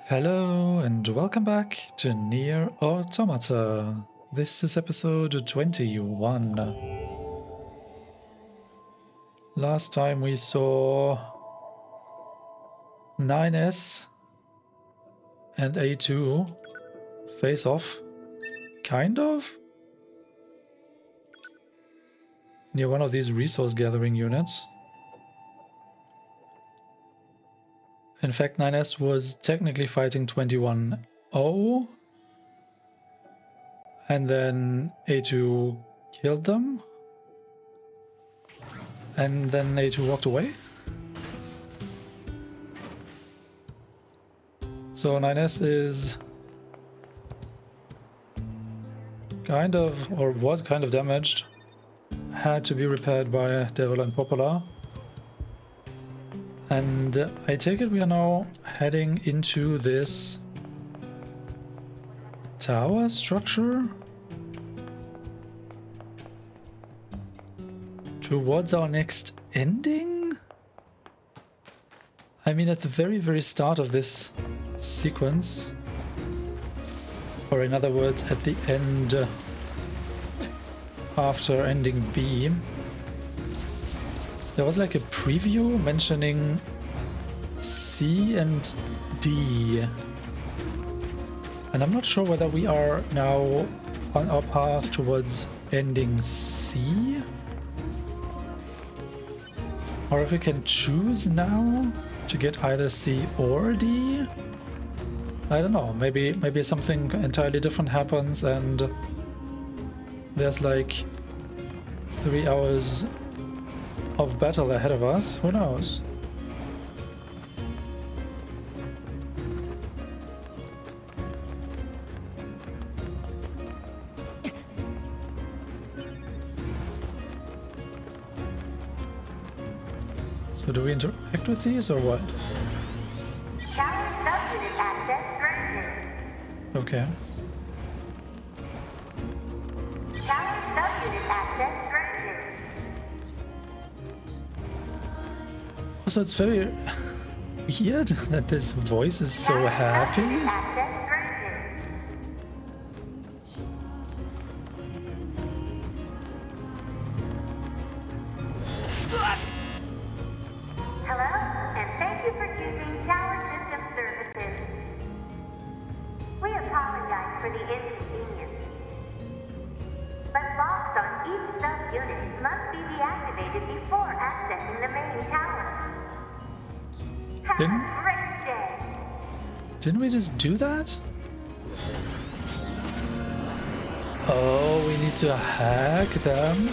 Hello and welcome back to NieR Automata. This is episode 21. Last time we saw 9S and A2 face off, kind of, near one of these resource gathering units. In fact, 9S was technically fighting 21-0, and then A2 killed them, and then A2 walked away. So 9S is kind of, or was kind of damaged, had to be repaired by Devil and Popola. And I take it we are now heading into this tower structure towards our next ending? I mean, at the very start of this sequence, or in other words, at the end after ending B, there was like a preview mentioning C and D. And I'm not sure whether we are now on our path towards ending C, or if we can choose now to get either C or D. I don't know, maybe something entirely different happens and there's like 3 hours of battle ahead of us. Who knows? So do we interact with these or what? Challenge subunit access granted. Okay. Challenge subunit access granted. Also, it's very weird that this voice is so happy. Access granted. Hello, and thank you for choosing Tower System Services. We apologize for the inconvenience, but locks on each subunit must be deactivated before accessing the main tower. Have a great day. Didn't we just do that? Oh, we need to hack them.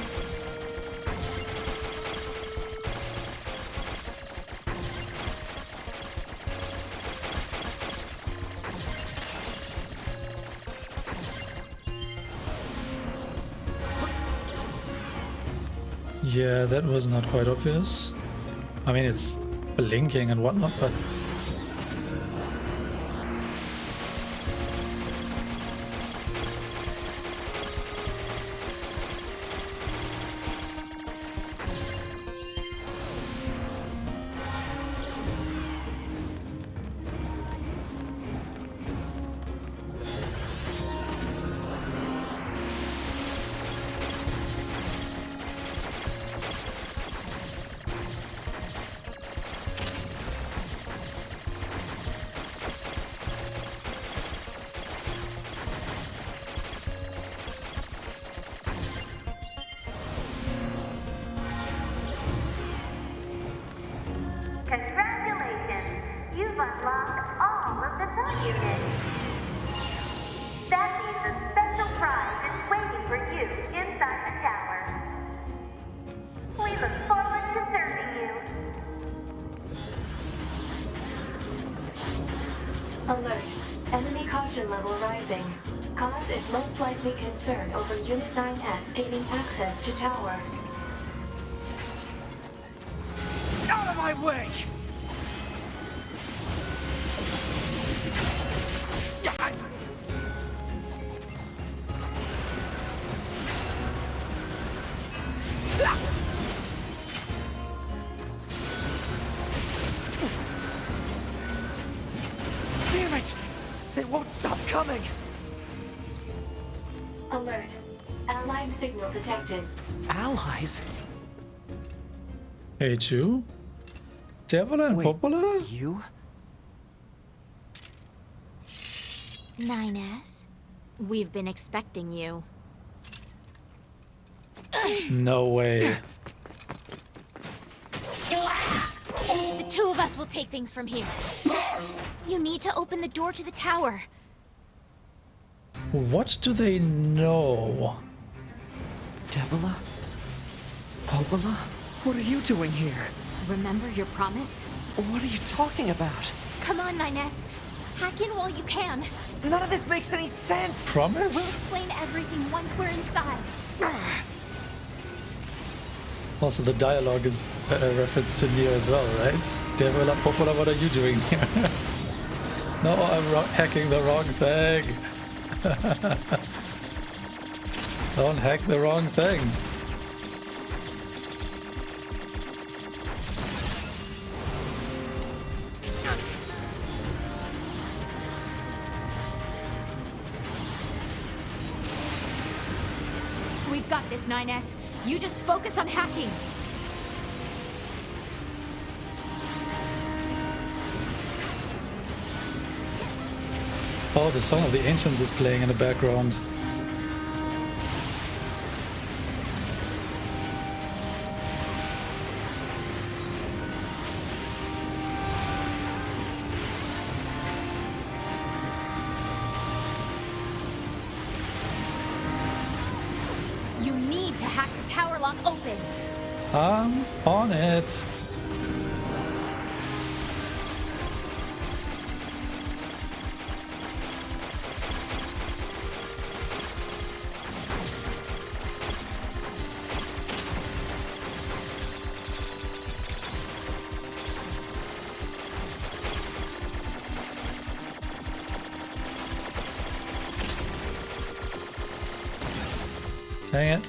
Yeah, that was not quite obvious. I mean, it's blinking and whatnot, but... Congratulations! You've unlocked all of the subunits. That means a special prize is waiting for you inside the tower. We look forward to serving you. Alert. Enemy caution level rising. Cause is most likely concern over Unit 9S gaining access to tower. Out of my way! Damn it! They won't stop coming! Alert. Allied signal detected. Allies? Hey, you? Devil and Wait, Popola? you? 9S, we've been expecting you. No way. The two of us will take things from here. You need to open the door to the tower. What do they know? Devila? Popola? What are you doing here? Remember your promise? What are you talking about? Come on, 9S. Hack in while you can. None of this makes any sense! We'll Promise? explain everything once we're inside. Also, the dialogue is a reference to NieR as well, right? Devil and Popola, what are you doing here? No, I'm hacking the wrong thing. Don't hack the wrong thing. We've got this, 9S. You just focus on hacking. Oh, the Song of the Ancients is playing in the background. You need to hack the tower lock open. I'm on it. Dang it.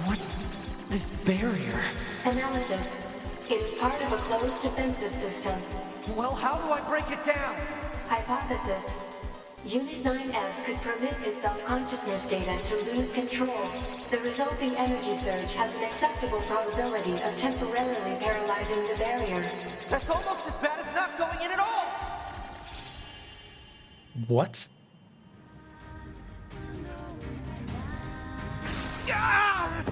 What's this barrier? Analysis. It is part of a closed defensive system. Well, how do I break it down? Hypothesis. Unit 9S could permit his self-consciousness data to lose control. The resulting energy surge has an acceptable probability of temporarily paralyzing the barrier. That's almost as bad as not going in at all! What? Ah!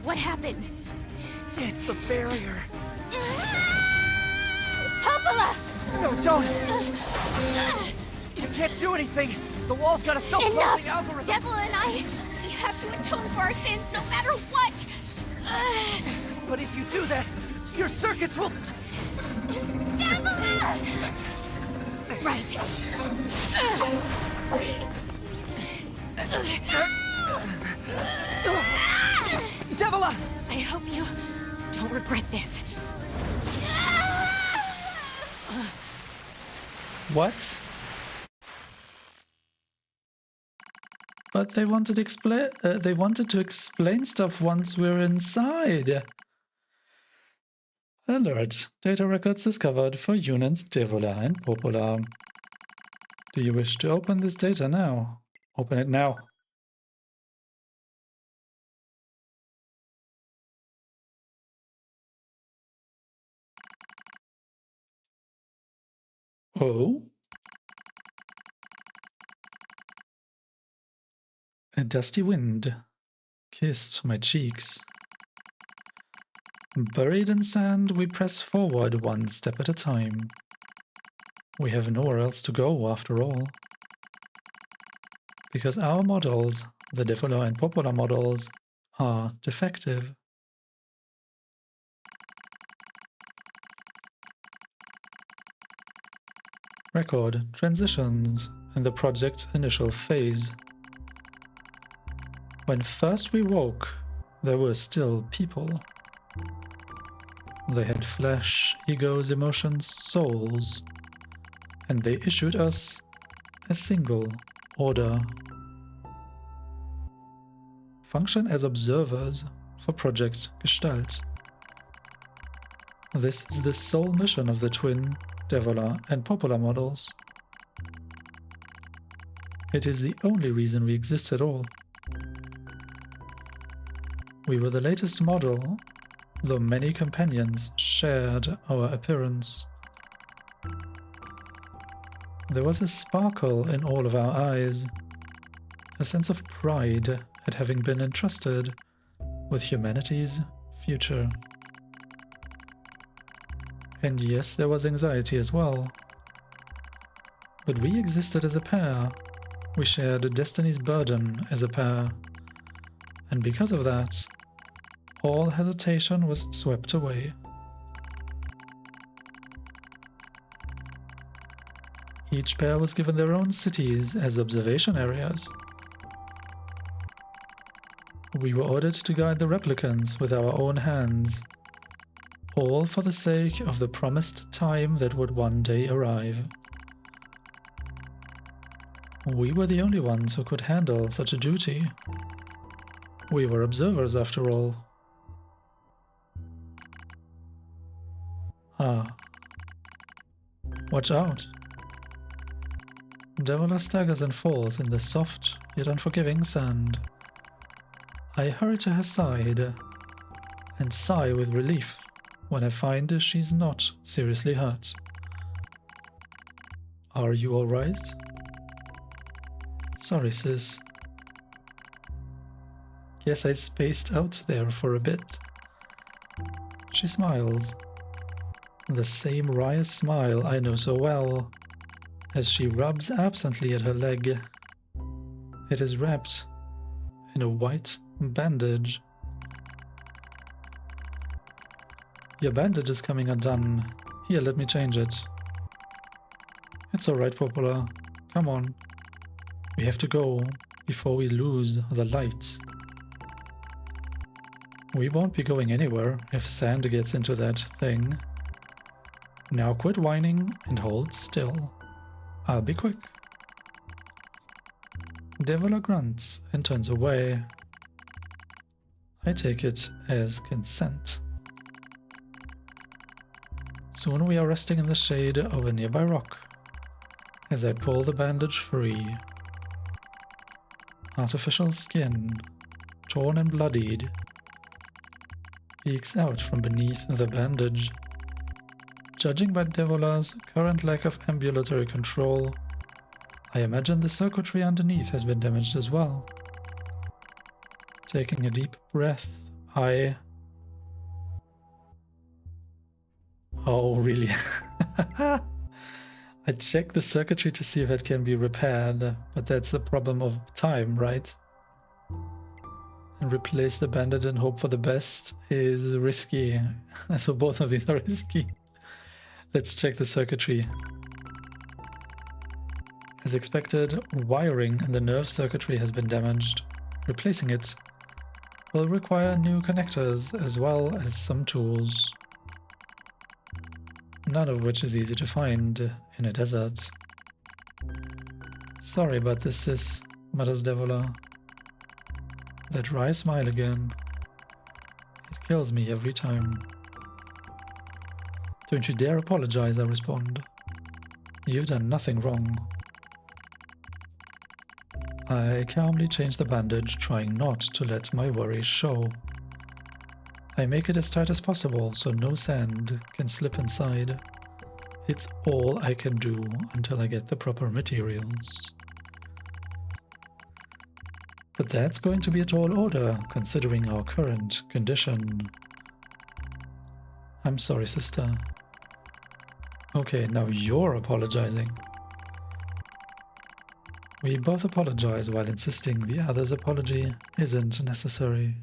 What happened? It's the barrier. Popola! No, don't! You can't do anything! The wall's got a self-closing Enough! algorithm! Devil and I, we have to atone for our sins no matter what! But if you do that, your circuits will... Devil! Right. Devila! I hope you don't regret this. What? But they wanted to explain stuff once we're inside. Alert. Data records discovered for units Devila and Popola. Do you wish to open this data now? Open it now. Oh? A dusty wind kissed my cheeks. Buried in sand, we press forward one step at a time. We have nowhere else to go, after all. Because our models, the Devila and Popola models, are defective. Record transitions in the project's initial phase. When first we woke, there were still people. They had flesh, egos, emotions, souls, and they issued us a single order. Function as observers for Project Gestalt. This is the sole mission of the Twin, Devola, and Popola models. It is the only reason we exist at all. We were the latest model, though many companions shared our appearance. There was a sparkle in all of our eyes, a sense of pride at having been entrusted with humanity's future. And yes, there was anxiety as well. But we existed as a pair. We shared destiny's burden as a pair. And because of that, all hesitation was swept away. Each pair was given their own cities as observation areas. We were ordered to guide the replicants with our own hands, all for the sake of the promised time that would one day arrive. We were the only ones who could handle such a duty. We were observers after all. Ah. Watch out. Devola staggers and falls in the soft yet unforgiving sand. I hurry to her side and sigh with relief when I find she's not seriously hurt. Are you alright? Sorry, sis. Guess I spaced out there for a bit. She smiles. The same wry smile I know so well, as she rubs absently at her leg. It is wrapped in a white bandage. Your bandage is coming undone. Here, let me change it. It's alright, Popola. Come on. We have to go before we lose the lights. We won't be going anywhere if sand gets into that thing. Now quit whining and hold still. I'll be quick. Devola grunts and turns away. I take it as consent. Soon we are resting in the shade of a nearby rock as I pull the bandage free. Artificial skin, torn and bloodied, peeks out from beneath the bandage. Judging by Devola's current lack of ambulatory control, I imagine the circuitry underneath has been damaged as well. Taking a deep breath, I... Oh, really? I check the circuitry to see if it can be repaired, but that's the problem of time, right? And replace the bandage and hope for the best is risky. So both of these are risky. Let's check the circuitry. As expected, wiring in the nerve circuitry has been damaged. Replacing it will require new connectors as well as some tools. None of which is easy to find in a desert. Sorry about this, sis, mutters Devola. That wry smile again. It kills me every time. Don't you dare apologize, I respond. You've done nothing wrong. I calmly change the bandage, trying not to let my worries show. I make it as tight as possible so no sand can slip inside. It's all I can do until I get the proper materials. But that's going to be a tall order, considering our current condition. I'm sorry, sister. Okay, now you're apologizing. We both apologize while insisting the other's apology isn't necessary.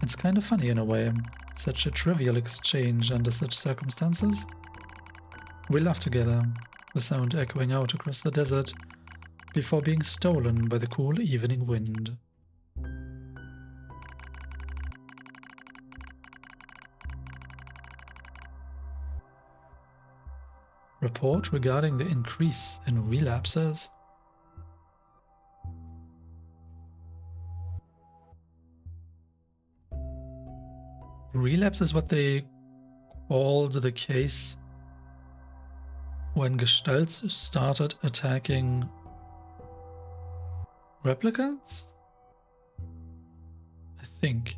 It's kind of funny in a way, such a trivial exchange under such circumstances. We laugh together, the sound echoing out across the desert before being stolen by the cool evening wind. Report regarding the increase in relapses. Relapse is what they called the case when Gestalts started attacking replicants? I think.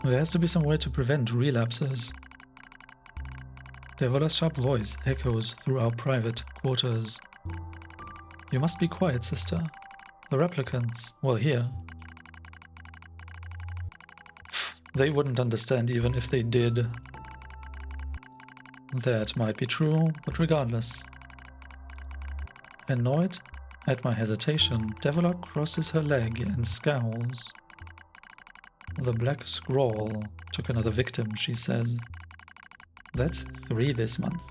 There has to be some way to prevent relapses. Devola's sharp voice echoes through our private quarters. You must be quiet, sister. The replicants, well, here. They wouldn't understand even if they did. That might be true, but regardless. Annoyed at my hesitation, Devola crosses her leg and scowls. The black scroll took another victim, she says. That's 3 this month.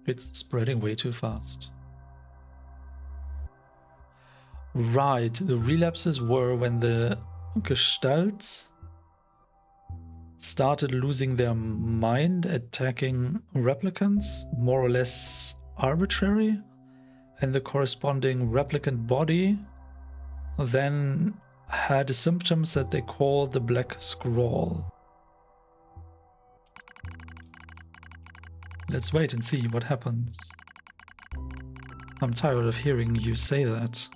It's spreading way too fast. Right, the relapses were when the Gestalts started losing their mind, attacking replicants, more or less arbitrary, and the corresponding replicant body then had symptoms that they called the Black Scroll. Let's wait and see what happens. I'm tired of hearing you say that.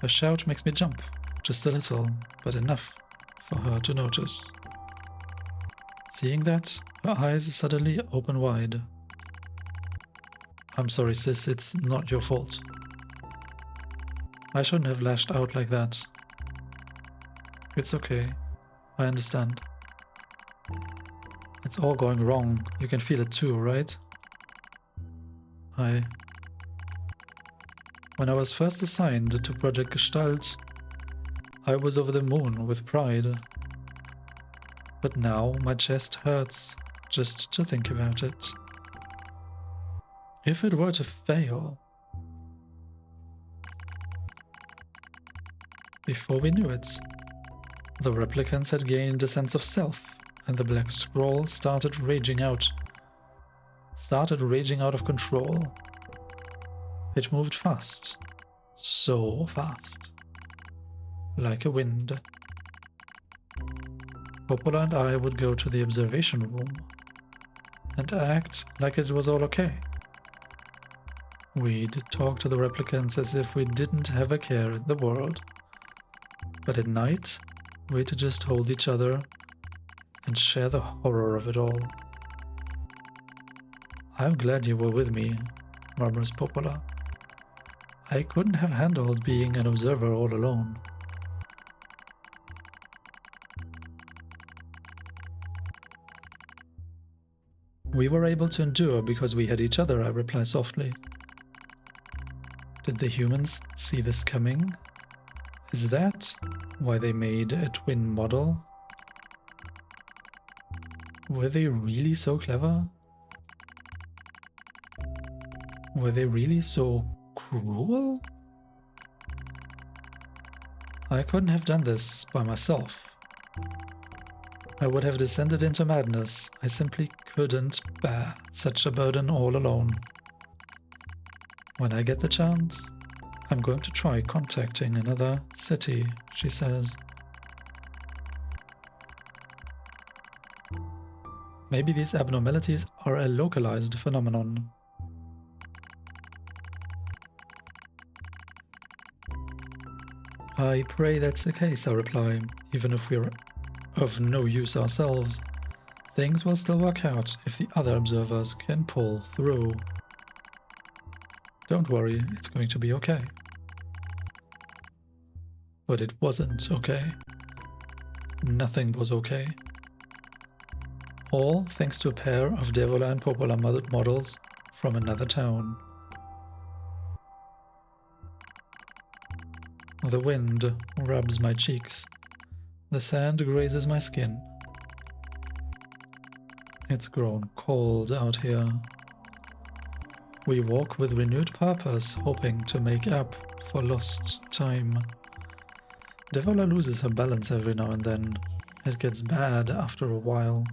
Her shout makes me jump, just a little, but enough for her to notice. Seeing that, her eyes suddenly open wide. I'm sorry, sis, it's not your fault. I shouldn't have lashed out like that. It's okay. I understand. It's all going wrong. You can feel it too, right? When I was first assigned to Project Gestalt, I was over the moon with pride. But now my chest hurts just to think about it. If it were to fail... Before we knew it, the replicants had gained a sense of self, and the Black Scroll started raging out of control. It moved fast, so fast, like a wind. Popola and I would go to the observation room and act like it was all okay. We'd talk to the replicants as if we didn't have a care in the world. But at night, we'd just hold each other and share the horror of it all. I'm glad you were with me, murmurs Popola. I couldn't have handled being an observer all alone. We were able to endure because we had each other, I reply softly. Did the humans see this coming? Is that why they made a twin model? Were they really so clever? Were they really so cruel? I couldn't have done this by myself. I would have descended into madness. I simply couldn't bear such a burden all alone. When I get the chance, I'm going to try contacting another city, she says. Maybe these abnormalities are a localized phenomenon. I pray that's the case, I reply. Even if we're of no use ourselves, things will still work out if the other observers can pull through. Don't worry, it's going to be okay. But it wasn't okay. Nothing was okay. All thanks to a pair of Devola and Popola models from another town. The wind rubs my cheeks. The sand grazes my skin. It's grown cold out here. We walk with renewed purpose, hoping to make up for lost time. Devola loses her balance every now and then. It gets bad after a while.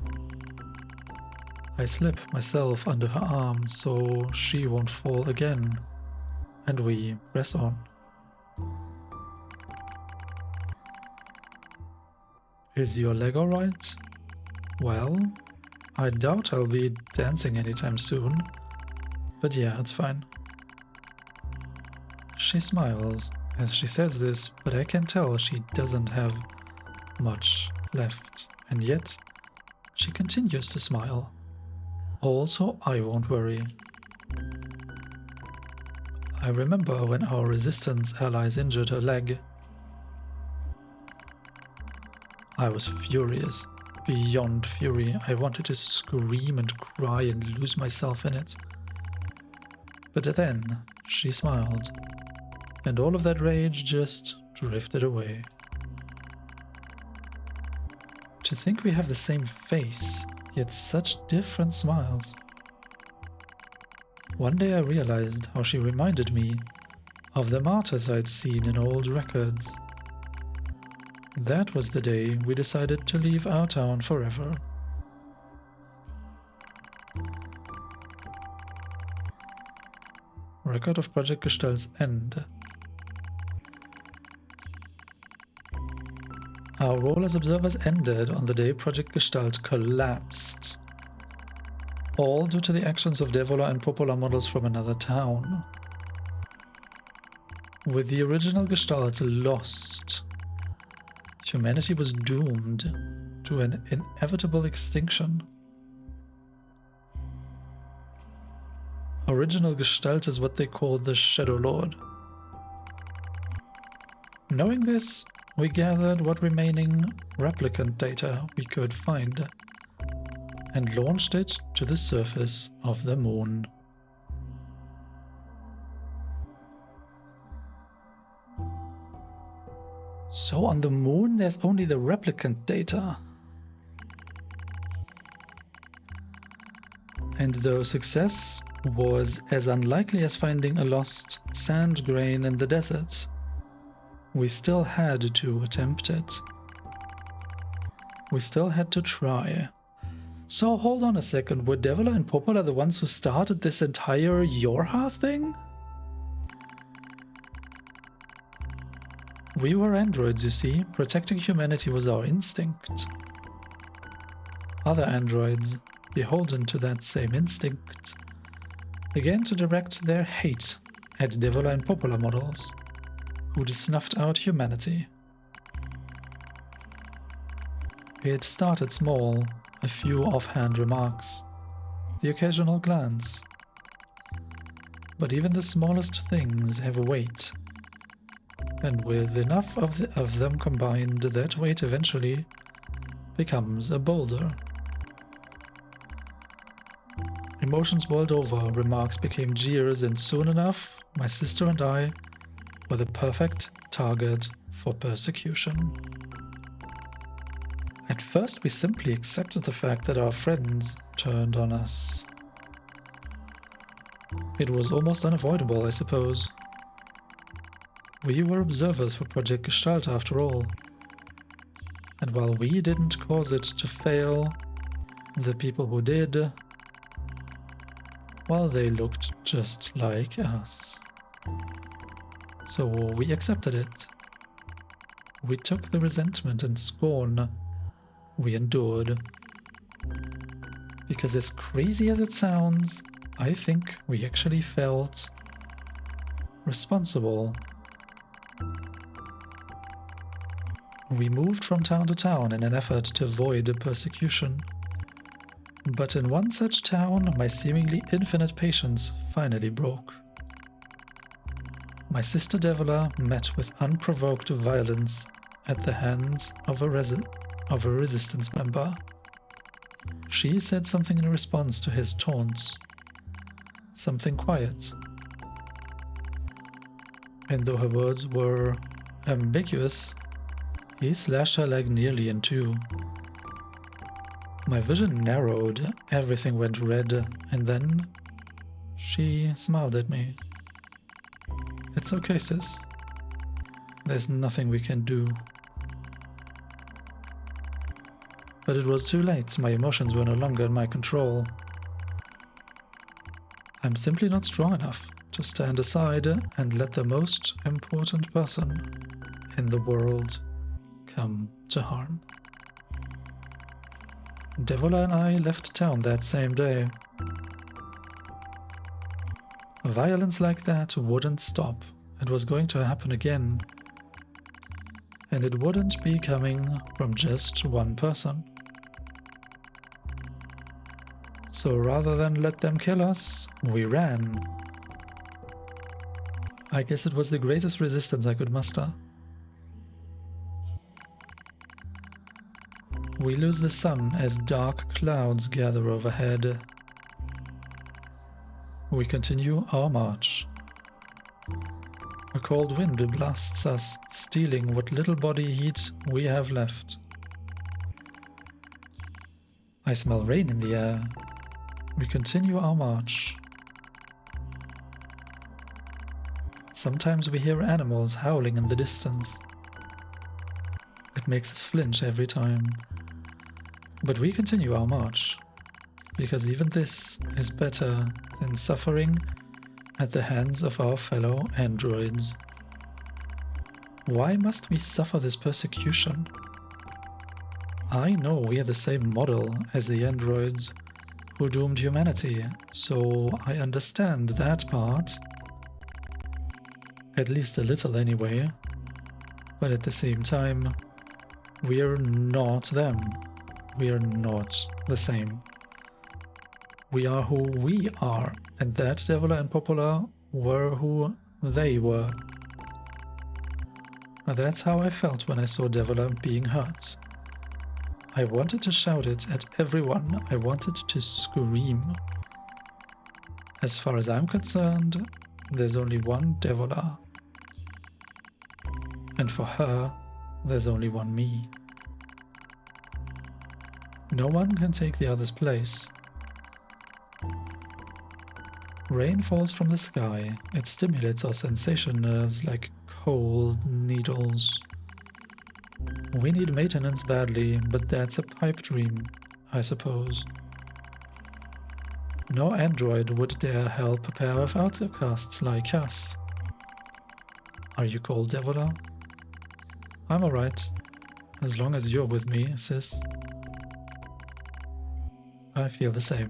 I slip myself under her arm so she won't fall again, and we press on. Is your leg alright? Well, I doubt I'll be dancing anytime soon, but yeah, it's fine. She smiles as she says this, but I can tell she doesn't have much left, and yet she continues to smile. Also, I won't worry. I remember when our resistance allies injured her leg. I was furious, beyond fury. I wanted to scream and cry and lose myself in it. But then she smiled, and all of that rage just drifted away. To think we have the same face, yet such different smiles. One day I realized how she reminded me of the martyrs I'd seen in old records. That was the day we decided to leave our town forever. Record of Project Gestalt's end. Our role as observers ended on the day Project Gestalt collapsed. All due to the actions of Devola and Popola models from another town. With the original Gestalt lost, humanity was doomed to an inevitable extinction. Original Gestalt is what they call the Shadow Lord. Knowing this, we gathered what remaining replicant data we could find and launched it to the surface of the moon. So on the moon there's only the replicant data. And though success was as unlikely as finding a lost sand grain in the desert, we still had to attempt it. We still had to try. So hold on a second, were Devola and Popola the ones who started this entire Yorha thing? We were androids, you see. Protecting humanity was our instinct. Other androids, beholden to that same instinct, began to direct their hate at Devola and Popola models, who'd snuffed out humanity. It started small, a few offhand remarks, the occasional glance. But even the smallest things have a weight, and with enough of them combined, that weight eventually becomes a boulder. Emotions boiled over, remarks became jeers, and soon enough, my sister and I were the perfect target for persecution. At first, we simply accepted the fact that our friends turned on us. It was almost unavoidable, I suppose. We were observers for Project Gestalt after all. And while we didn't cause it to fail, the people who did, well, they looked just like us. So we accepted it. We took the resentment and scorn we endured. Because as crazy as it sounds, I think we actually felt responsible. We moved from town to town in an effort to avoid persecution. But in one such town, my seemingly infinite patience finally broke. My sister Devola met with unprovoked violence at the hands of a resistance member. She said something in response to his taunts. Something quiet. And though her words were ambiguous, he slashed her leg nearly in two. My vision narrowed, everything went red, and then she smiled at me. It's okay, sis. There's nothing we can do. But it was too late, my emotions were no longer in my control. I'm simply not strong enough to stand aside and let the most important person in the world come to harm. Devola and I left town that same day. Violence like that wouldn't stop. It was going to happen again. And it wouldn't be coming from just one person. So rather than let them kill us, we ran. I guess it was the greatest resistance I could muster. We lose the sun as dark clouds gather overhead. We continue our march. A cold wind blasts us, stealing what little body heat we have left. I smell rain in the air. We continue our march. Sometimes we hear animals howling in the distance. It makes us flinch every time. But we continue our march, because even this is better than suffering at the hands of our fellow androids. Why must we suffer this persecution? I know we are the same model as the androids who doomed humanity, so I understand that part. At least a little anyway. But at the same time, we're not them. We are not the same. We are who we are, and that Devola and Popola were who they were. That's how I felt when I saw Devola being hurt. I wanted to shout it at everyone. I wanted to scream. As far as I'm concerned, there's only one Devola. And for her, there's only one me. No one can take the other's place. Rain falls from the sky. It stimulates our sensation nerves like cold needles. We need maintenance badly, but that's a pipe dream, I suppose. No android would dare help a pair of outcasts like us. Are you cold, Devola? I'm alright, as long as you're with me, sis. I feel the same.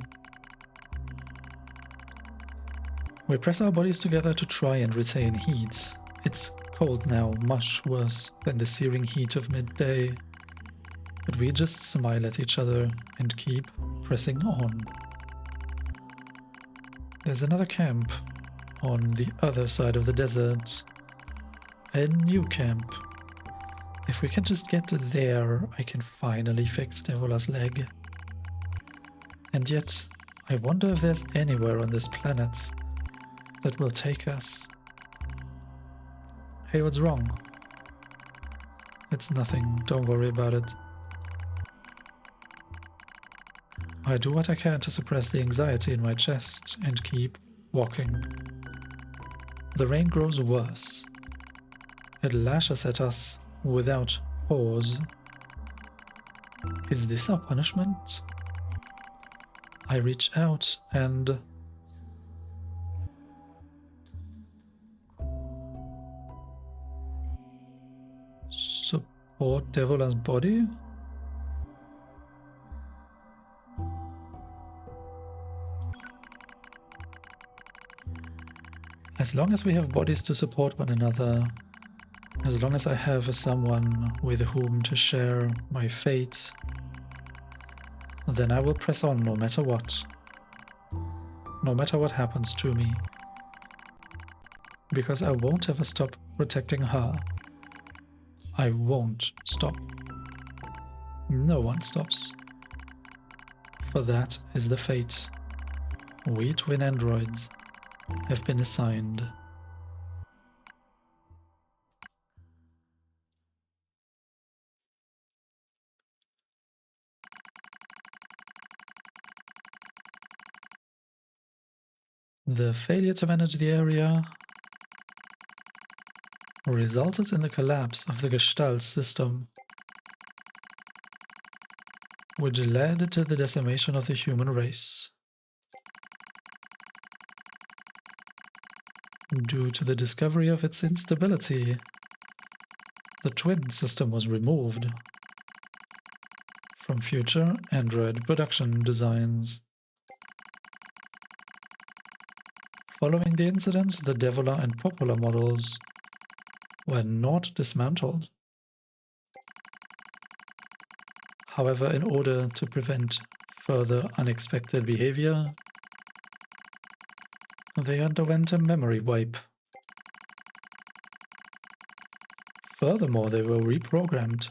We press our bodies together to try and retain heat. It's cold now, much worse than the searing heat of midday. But we just smile at each other and keep pressing on. There's another camp on the other side of the desert. A new camp. If we can just get there, I can finally fix Devola's leg. And yet, I wonder if there's anywhere on this planet that will take us. Hey, what's wrong? It's nothing, don't worry about it. I do what I can to suppress the anxiety in my chest and keep walking. The rain grows worse. It lashes at us without pause. Is this our punishment? I reach out and... support Devola's body? As long as we have bodies to support one another, as long as I have someone with whom to share my fate, then I will press on no matter what. No matter what happens to me. Because I won't ever stop protecting her. I won't stop. No one stops. For that is the fate we twin androids have been assigned. The failure to manage the area resulted in the collapse of the Gestalt system, which led to the decimation of the human race. Due to the discovery of its instability, the twin system was removed from future Android production designs. Following the incident, the Devola and Popola models were not dismantled. However, in order to prevent further unexpected behavior, they underwent a memory wipe. Furthermore, they were reprogrammed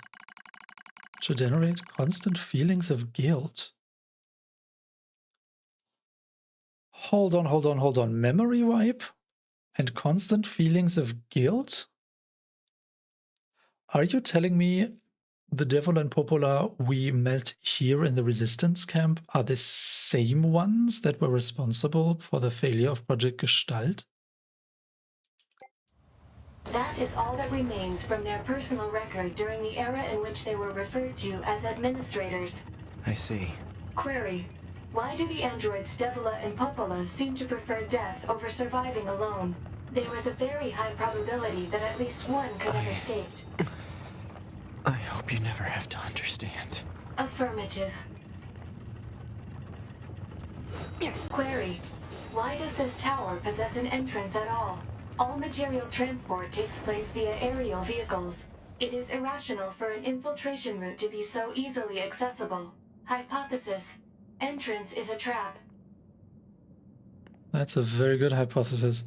to generate constant feelings of guilt. Hold on. Memory wipe and constant feelings of guilt? Are you telling me the Devil and Popola we met here in the resistance camp are the same ones that were responsible for the failure of Project Gestalt? That is all that remains from their personal record during the era in which they were referred to as administrators. I see. Query: why do the androids Devola and Popola seem to prefer death over surviving alone? There was a very high probability that at least one could have escaped. I hope you never have to understand. Affirmative. Query: why does this tower possess an entrance at all? All material transport takes place via aerial vehicles. It is irrational for an infiltration route to be so easily accessible. Hypothesis: entrance is a trap. That's a very good hypothesis.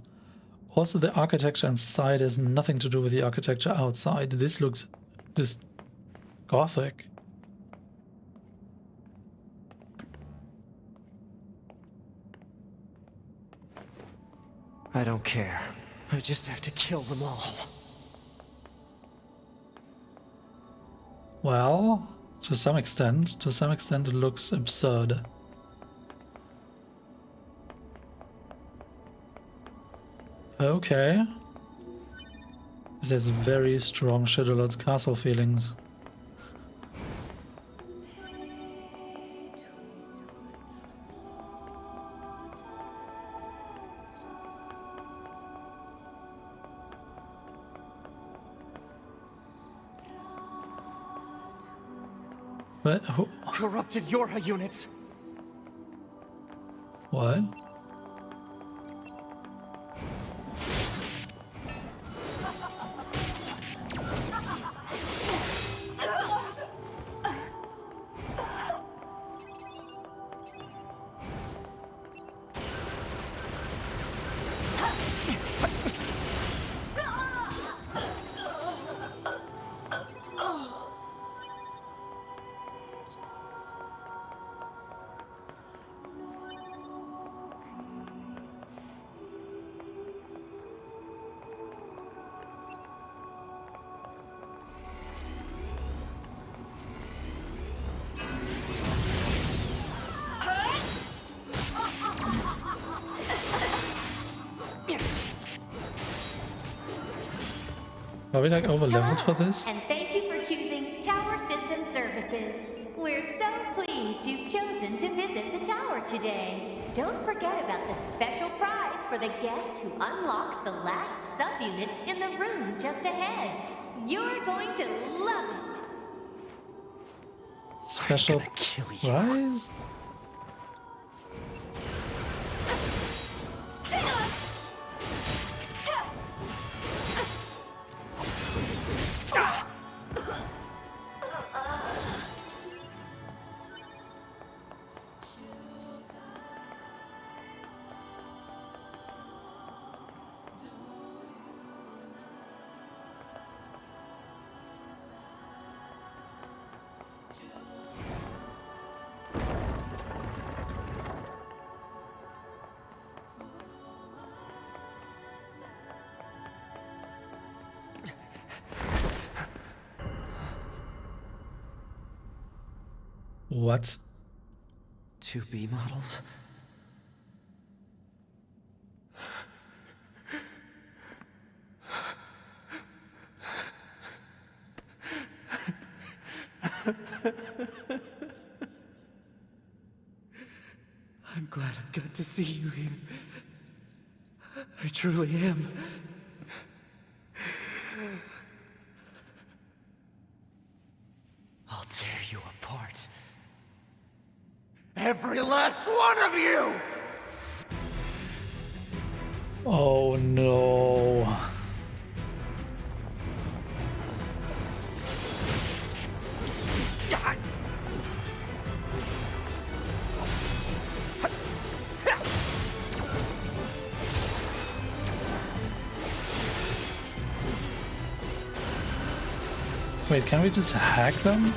Also, the architecture inside has nothing to do with the architecture outside. This looks just gothic. I don't care. I just have to kill them all. Well, to some extent it looks absurd. Okay. This has very strong Shadowlord's Castle feelings. But who? Corrupted Yorha units! What? Are we like over-leveled for this? And thank you for choosing Tower System Services. We're so pleased you've chosen to visit the tower today. Don't forget about the special prize for the guest who unlocks the last subunit in the room just ahead. You're going to love it. Special I'm gonna kill you. prize? What? 2B models? I'm glad I got to see you here. I truly am. I'll tear you apart. Every last one of you! Oh no. Wait, can we just hack them?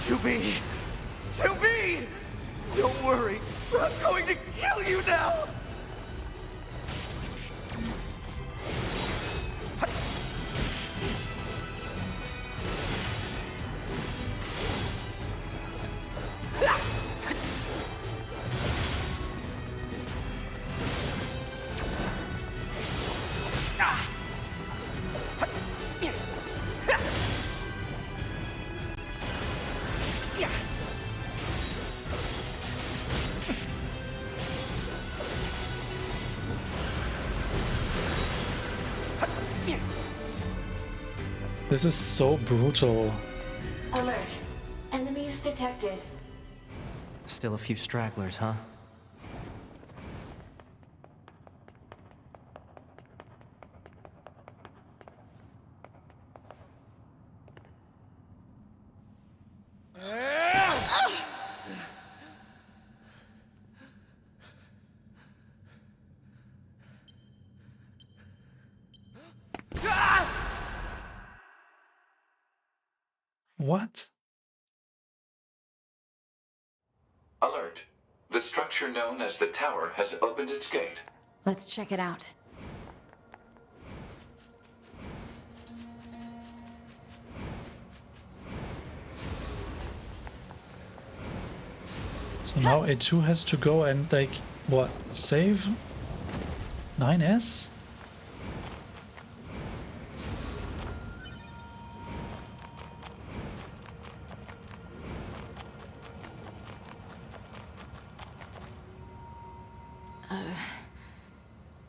To be! To be! Don't worry, I'm going to kill you now! This is so brutal. Alert. Enemies detected. Still a few stragglers, huh? What? Alert. The structure known as the tower has opened its gate. Let's check it out. So now A2 has to go and, like, what? Save 9S?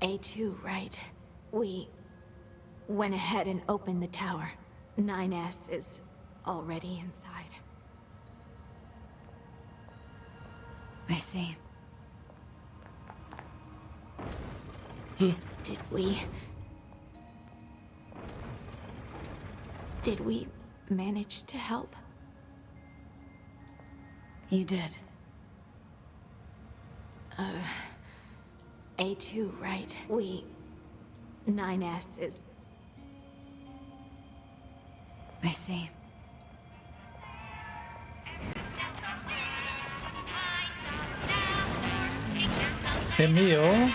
A2, right? We went ahead and opened the tower. 9S is already inside. I see. Did we manage to help? You did. A2, right? 9S is... I see. Emil?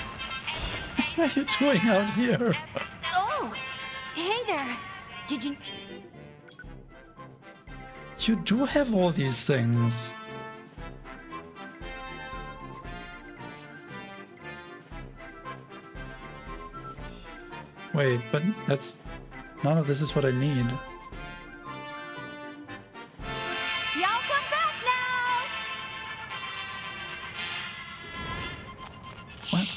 What are you doing out here? Oh! Hey there! Did you... You do have all these things. Wait, but that's... None of this is what I need. Y'all come back now! What?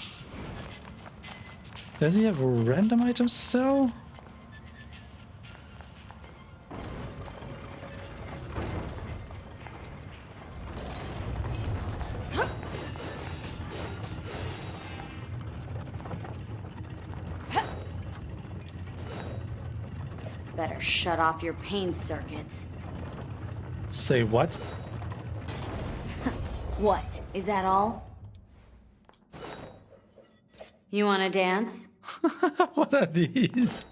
Does he have random items to sell? Better shut off your pain circuits. Say what? What? Is that all? You wanna dance? What are these?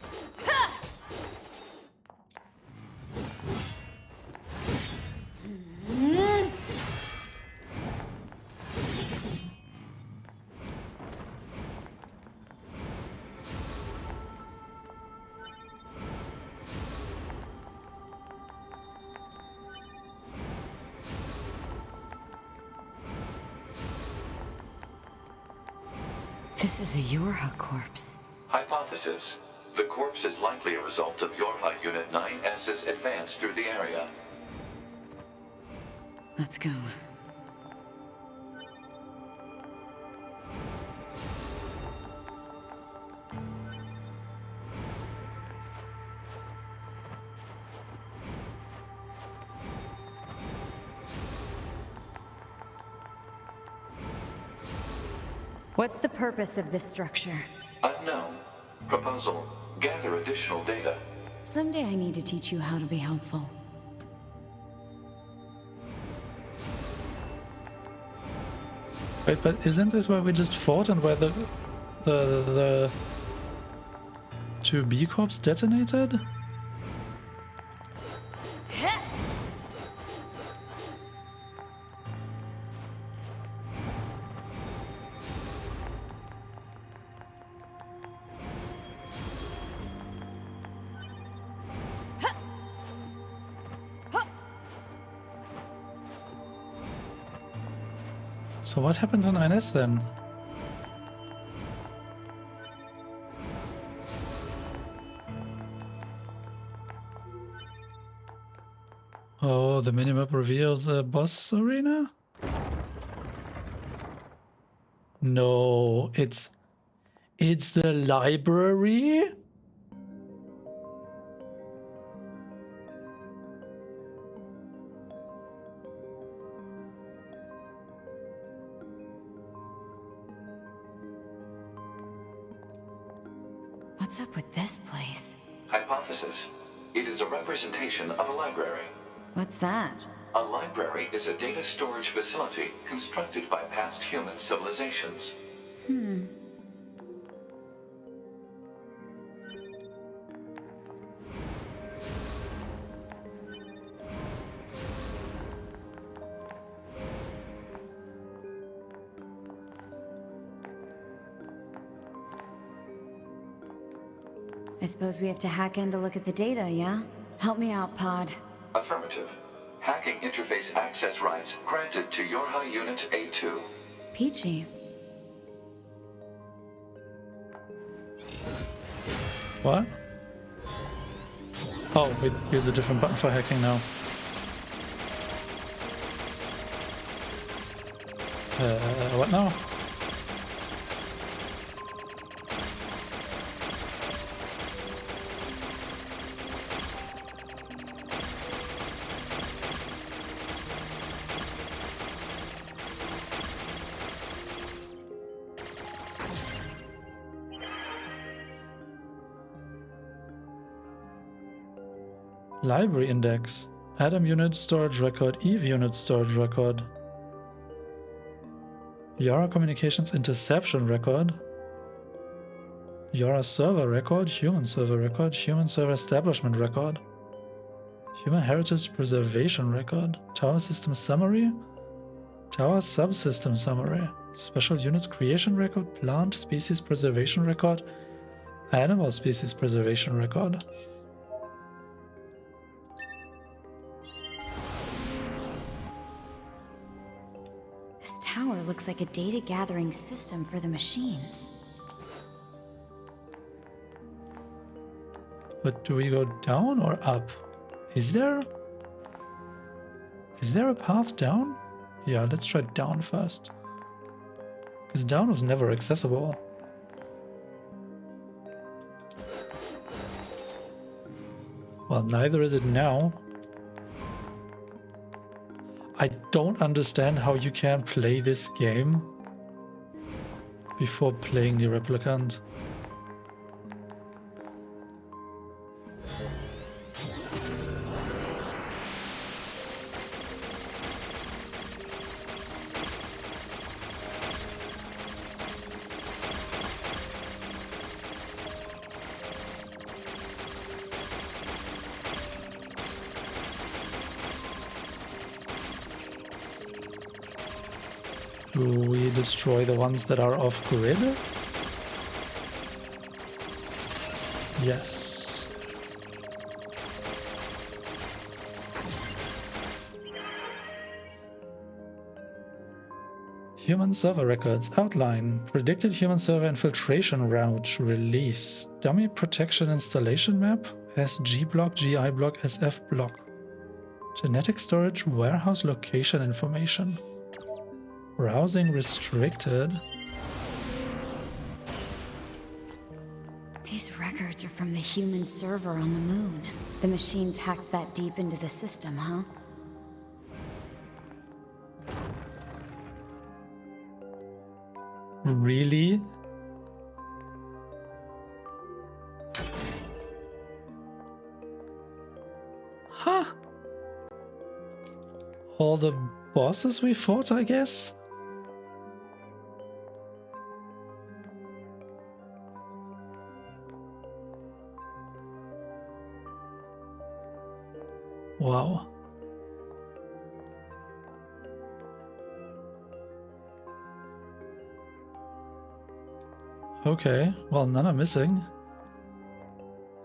This is a Yorha corpse. Hypothesis. The corpse is likely a result of Yorha Unit 9S's advance through the area. Let's go. What's the purpose of this structure? Unknown. Proposal. Gather additional data. Someday I need to teach you how to be helpful. Wait, but isn't this where we just fought and where the 2B corps detonated? So what happened on INS then? Oh, the minimap reveals a boss arena? No, it's the library? What's up with this place? Hypothesis. It is a representation of a library. What's that? A library is a data storage facility constructed by past human civilizations. I suppose we have to hack in to look at the data, yeah? Help me out, Pod. Affirmative. Hacking interface access rights granted to Yorha Unit A2. Peachy. What? Oh, wait, here's a different button for hacking now. What now? Library index. Atom unit storage record, Eve unit storage record. Yara communications interception record. Yara server record, human server establishment record. Human heritage preservation record. Tower system summary. Tower subsystem summary. Special unit creation record, plant species preservation record. Animal species preservation record. This tower looks like a data gathering system for the machines. But do we go down or up? Is there a path down? Yeah, let's try down first. Because down was never accessible. Well, neither is it now. I don't understand how you can play this game before playing the Replicant. Do we destroy the ones that are off-grid? Yes. Human server records. Outline. Predicted human server infiltration route. Release. Dummy protection installation map. SG block, GI block, SF block. Genetic storage warehouse location information. Browsing restricted. These records are from the human server on the moon. The machines hacked that deep into the system, huh? Really? Huh. All the bosses we fought, I guess? Wow. Okay, well, none are missing,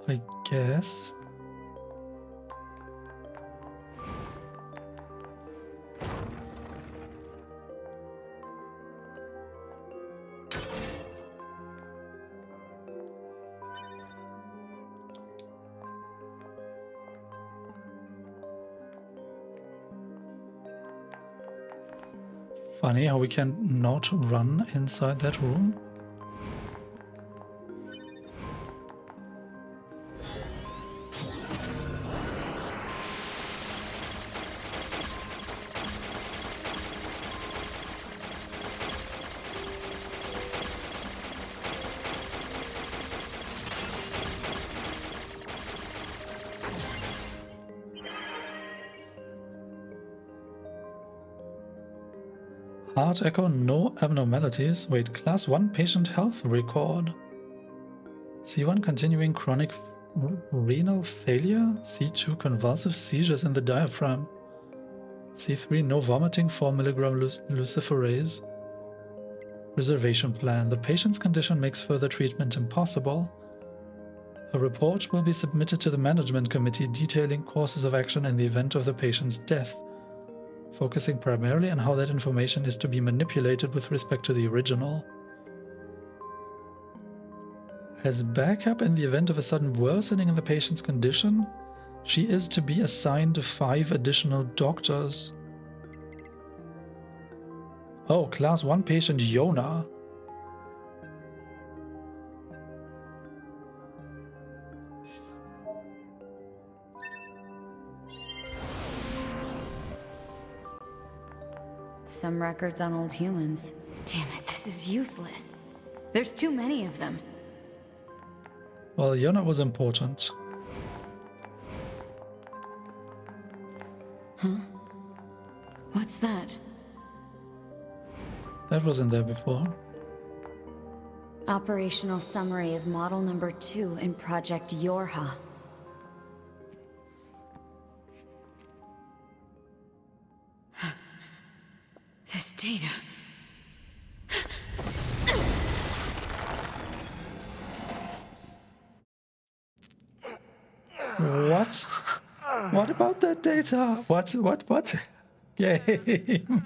I guess. Funny how we can not run inside that room. Heart echo, no abnormalities. Wait, class 1 patient health record. C1 continuing chronic renal failure. C2 convulsive seizures in the diaphragm. C3 no vomiting, 4 mg luciferase. Reservation plan. The patient's condition makes further treatment impossible. A report will be submitted to the management committee detailing courses of action in the event of the patient's death, focusing primarily on how that information is to be manipulated with respect to the original. As backup in the event of a sudden worsening in the patient's condition, she is to be assigned to 5 additional doctors. Oh, class 1 patient Yona. Some records on old humans. Damn it, this is useless. There's too many of them. Well, Yona was important. Huh? What's that? That wasn't there before. Operational summary of model number 2 in Project Yorha. This data. What? What about that data? What? Game.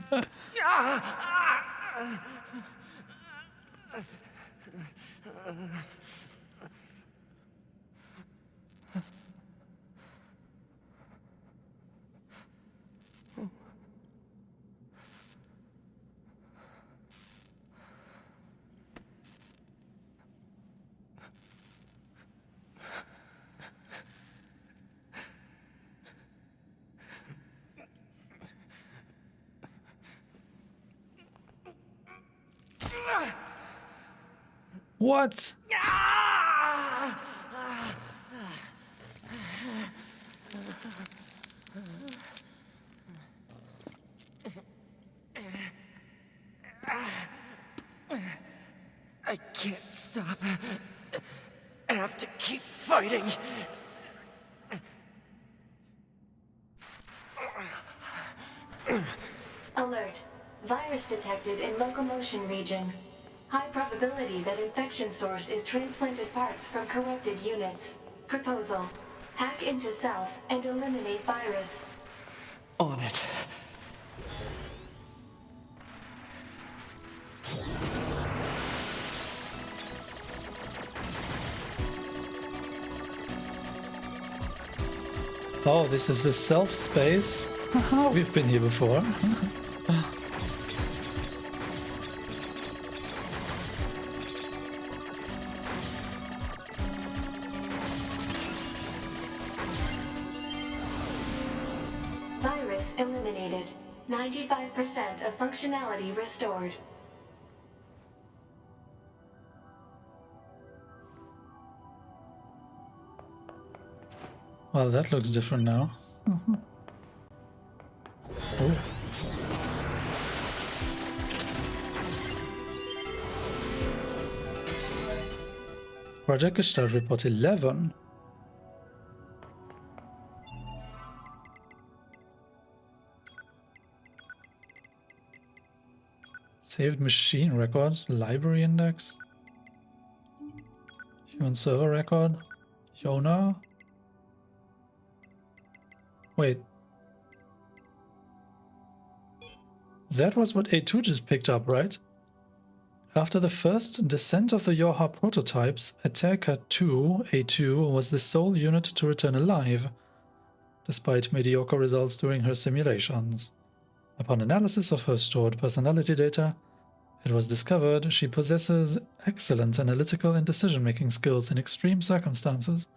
What? I can't stop. I have to keep fighting. Alert. Virus detected in locomotion region. High probability that infection source is transplanted parts from corrupted units. Proposal. Hack into self and eliminate virus. On it. Oh, this is the self space. We've been here before. Virus eliminated. 95% of functionality restored. Well, that looks different now. Oh. Project Gestalt Report 11. Saved machine records, library index, human server record, Yona. Wait. That was what A2 just picked up, right? After the first descent of the Yorha prototypes, Attacker 2, A2, was the sole unit to return alive, despite mediocre results during her simulations. Upon analysis of her stored personality data, it was discovered she possesses excellent analytical and decision-making skills in extreme circumstances.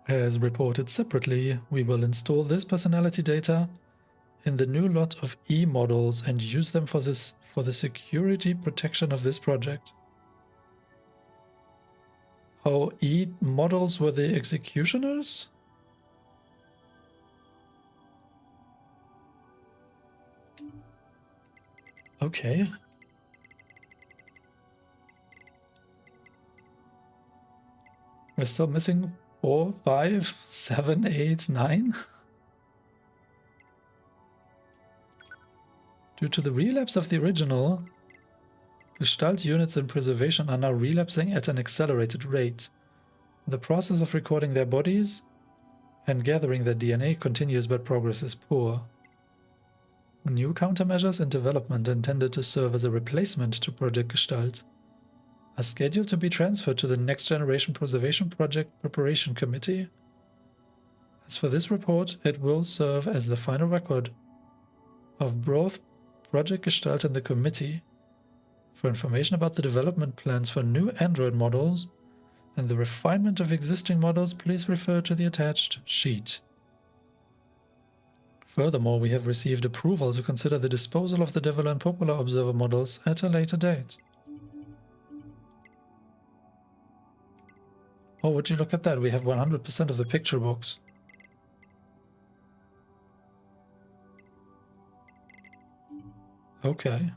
As reported separately, we will install this personality data in the new lot of E models and use them for the security protection of this project. Oh, E models were the executioners? Okay. We're still missing 4, 5, 7, 8, 9. Due to the relapse of the original, Gestalt units in preservation are now relapsing at an accelerated rate. The process of recording their bodies and gathering their DNA continues, but progress is poor. New countermeasures in development intended to serve as a replacement to Project Gestalt are scheduled to be transferred to the Next Generation Preservation Project Preparation Committee. As for this report, it will serve as the final record of both Project Gestalt and the committee. For information about the development plans for new Android models and the refinement of existing models, please refer to the attached sheet. Furthermore, we have received approval to consider the disposal of the Devil and Popular Observer models at a later date. Oh, would you look at that? We have 100% of the picture books. Okay.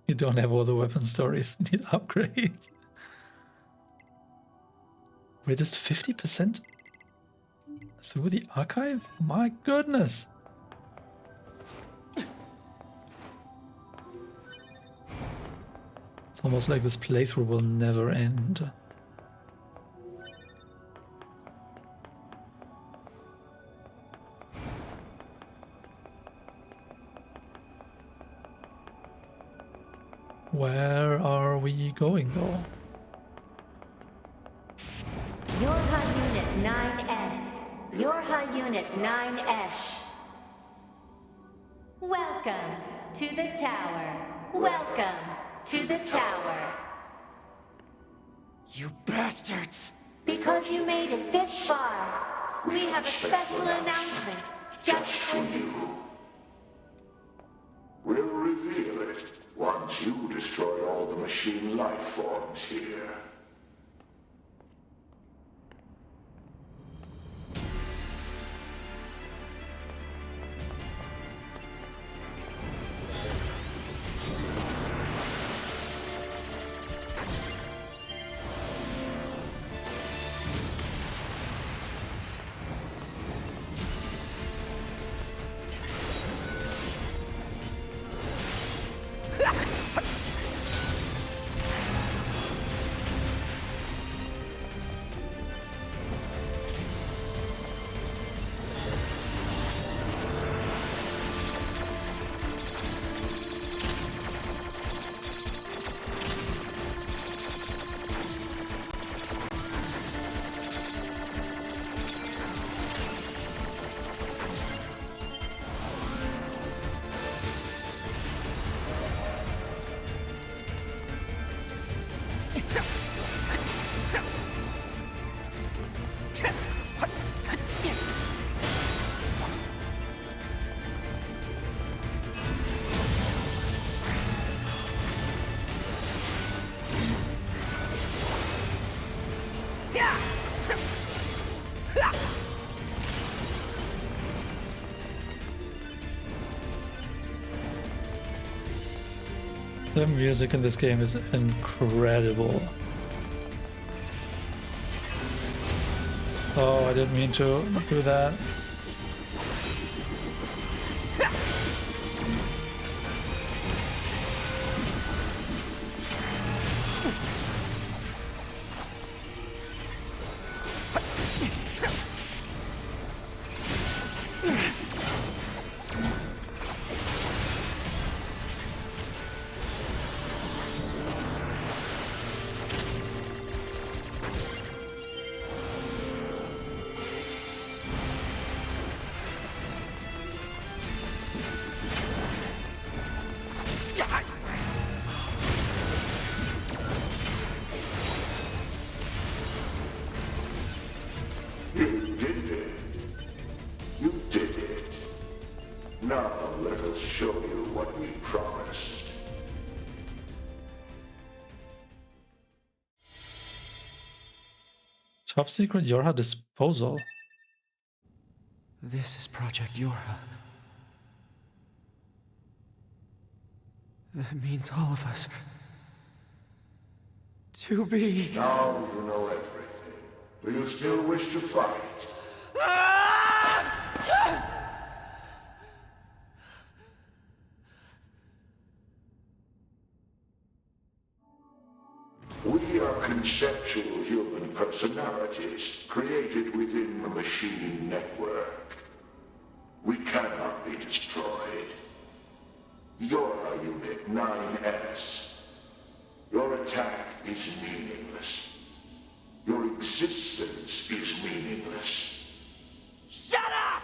You don't have all the weapon stories. You need upgrades. We're just 50% through the archive? My goodness. It's almost like this playthrough will never end. Where are we going though? Yorha Unit 9S. Yorha Unit 9S. Welcome to the tower. Welcome to the tower. You bastards! Because you made it this far, we have a special announcement just for you. We'll reveal it once you destroy all the machine life forms here. The music in this game is incredible. Oh, I didn't mean to do that. You did it. You did it. Now let us show you what we promised. Top secret Yorha disposal. This is Project Yorha. That means all of us. To be... Now you know everything. Do you still wish to fight? We are conceptual human personalities created within the machine network. We cannot be destroyed. You're Unit 9S. Your attack is meaningless. Your existence is meaningless. Shut up!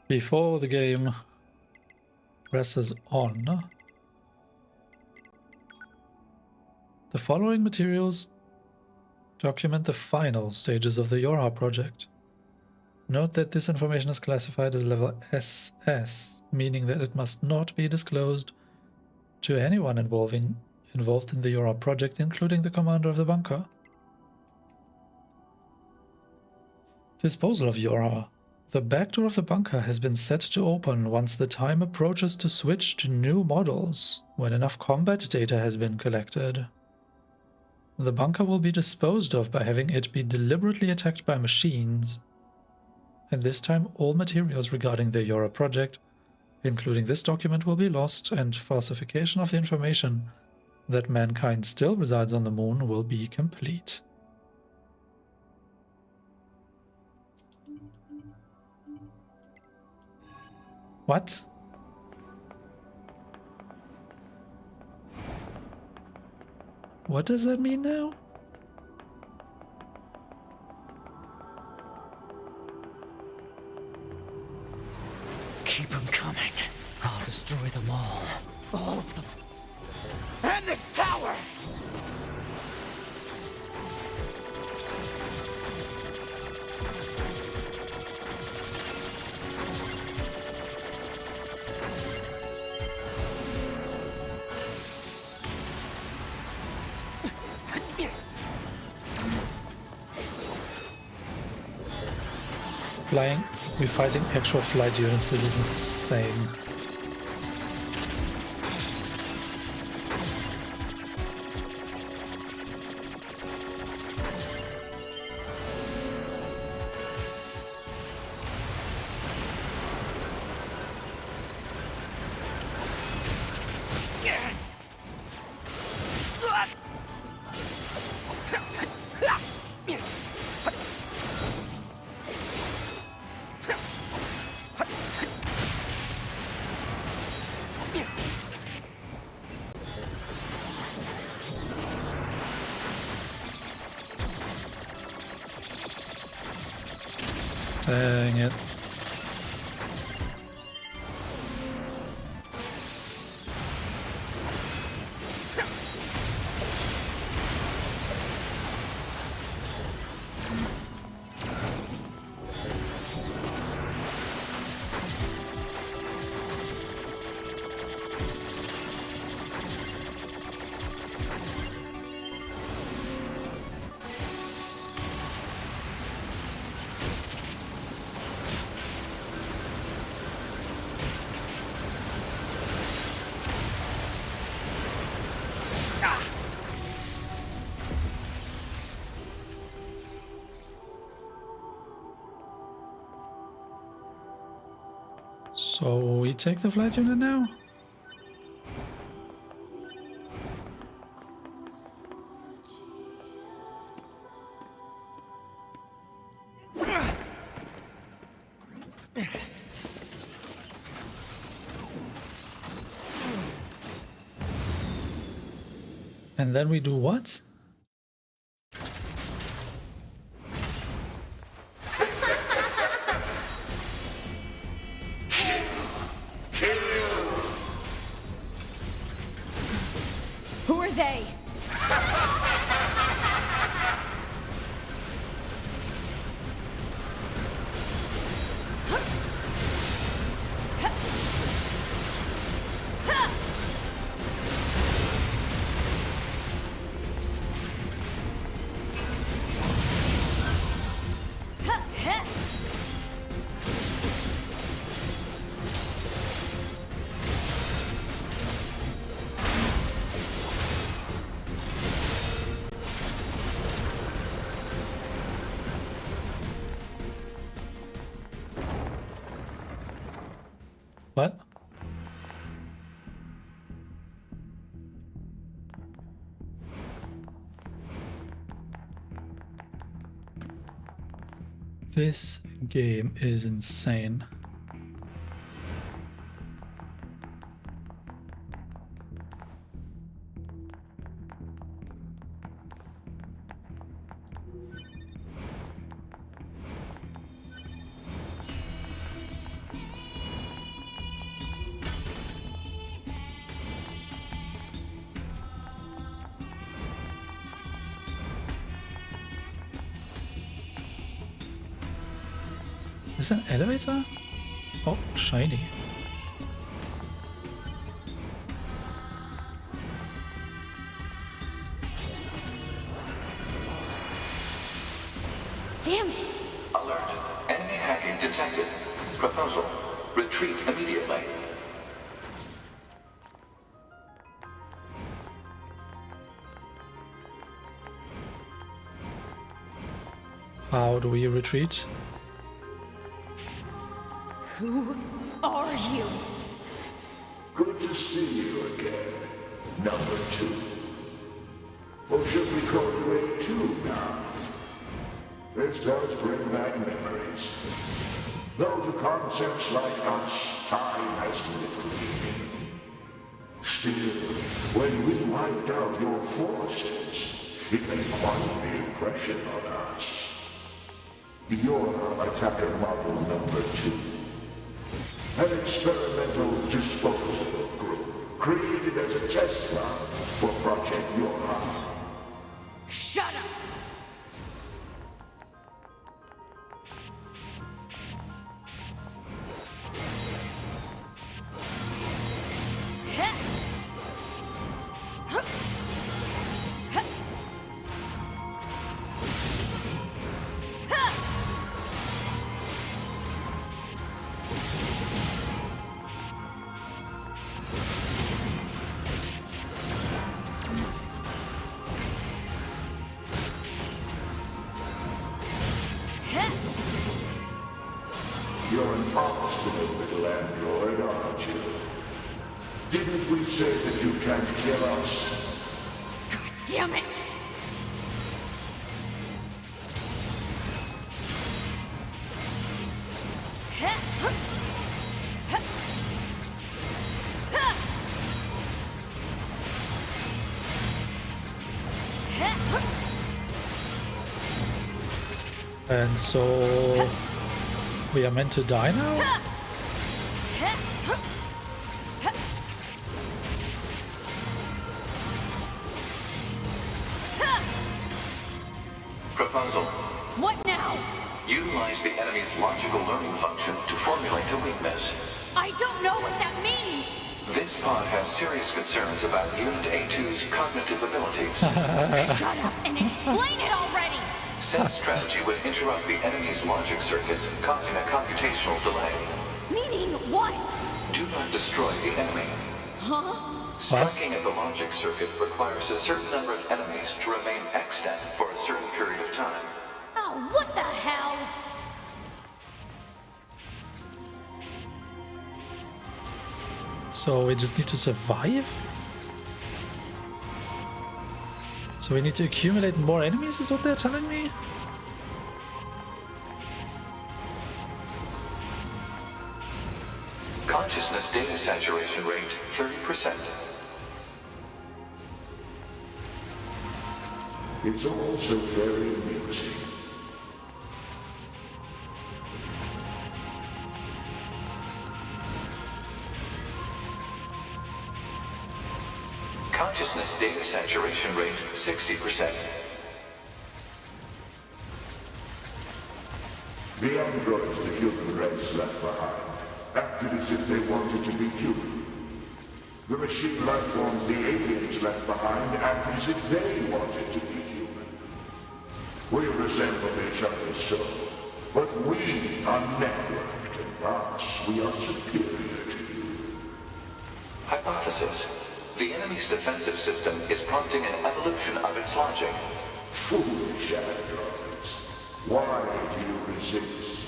Before the game presses on, the following materials document the final stages of the Yorha project. Note that this information is classified as level SS, meaning that it must not be disclosed to anyone involved in the Yorha project, including the commander of the bunker. Disposal of Yorha. The back door of the bunker has been set to open once the time approaches to switch to new models, when enough combat data has been collected. The bunker will be disposed of by having it be deliberately attacked by machines, and this time all materials regarding the Yorha project, including this document, will be lost, and falsification of the information that mankind still resides on the moon will be complete. What? What does that mean now? Keep them coming. I'll destroy them all. All of them. And this tower! Flying, we're fighting actual flight units, this is insane. Dang it. So we take the flight unit now? And then we do what? Who are they? What? This game is insane. Is this an elevator? Oh, shiny. Damn it! Alert. Enemy hacking detected. Proposal. Retreat immediately. How do we retreat? Who are you? Good to see you again, number 2. Or should we call you A2 now? This does bring back memories. Though to concepts like us, time has little meaning. Still, when we wiped out your forces, it made quite the impression on us. You're attacker model number 2. An experimental disposable group created as a test run for Project Yorha. Shut up! You're an obstinate little android, aren't you? Didn't we say that you can't kill us? God damn it! And so we are meant to die now? Proposal. What now? Utilize the enemy's logical learning function to formulate a weakness. I don't know what that means! This pod has serious concerns about Unit A2's cognitive abilities. Shut up and explain it already! Said strategy would interrupt the enemy's logic circuits, causing a computational delay. Meaning what? Do not destroy the enemy. Huh? Striking at the logic circuit requires a certain number of enemies to remain extant for a certain period of time. Oh, what the hell? So we just need to survive? So we need to accumulate more enemies is what they're telling me? Consciousness data saturation rate 30%. It's also very amusing. Consciousness data saturation rate 60%. The androids the human race left behind acted as if they wanted to be human. The machine life forms the aliens left behind acted as if they wanted to be human. We resemble each other so, but we are networked, and thus we are superior to you. Hypothesis. The enemy's defensive system is prompting an evolution of its logic. Foolish androids. Why do you resist?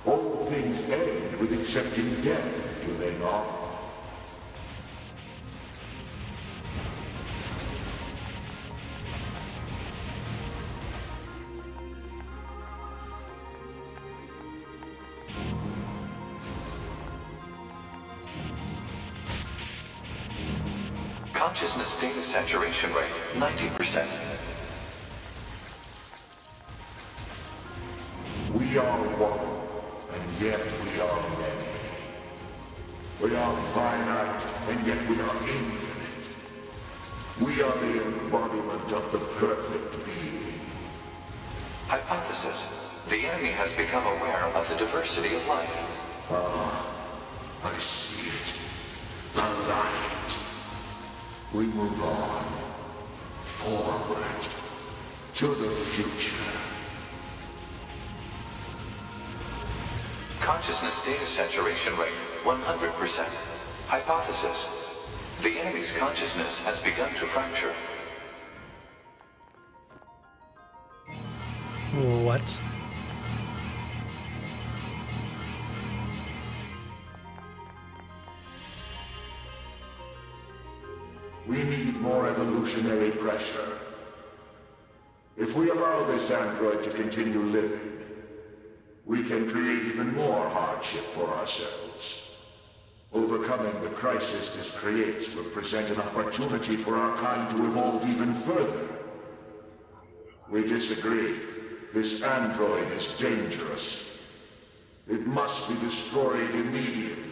All things end with accepting death, do they not? Consciousness data saturation rate 90%. We are one, and yet we are many. We are finite, and yet we are infinite. We are the embodiment of the perfect being. Hypothesis. The enemy has become aware of the diversity of life. I see it. The light. We move on, forward, to the future. Consciousness data saturation rate 100%. Hypothesis. The enemy's consciousness has begun to fracture. What? We need more evolutionary pressure. If we allow this android to continue living, we can create even more hardship for ourselves. Overcoming the crisis this creates will present an opportunity for our kind to evolve even further. We disagree. This android is dangerous. It must be destroyed immediately.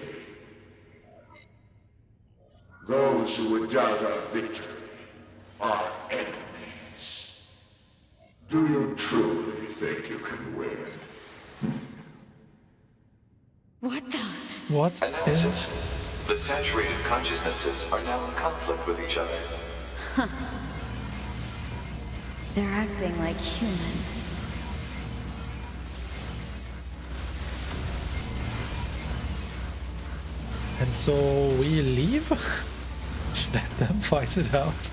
Those who would doubt our victory are enemies. Do you truly think you can win? What the? What? Analysis. The saturated consciousnesses are now in conflict with each other. Huh. They're acting like humans. And so we leave? Let them fight it out.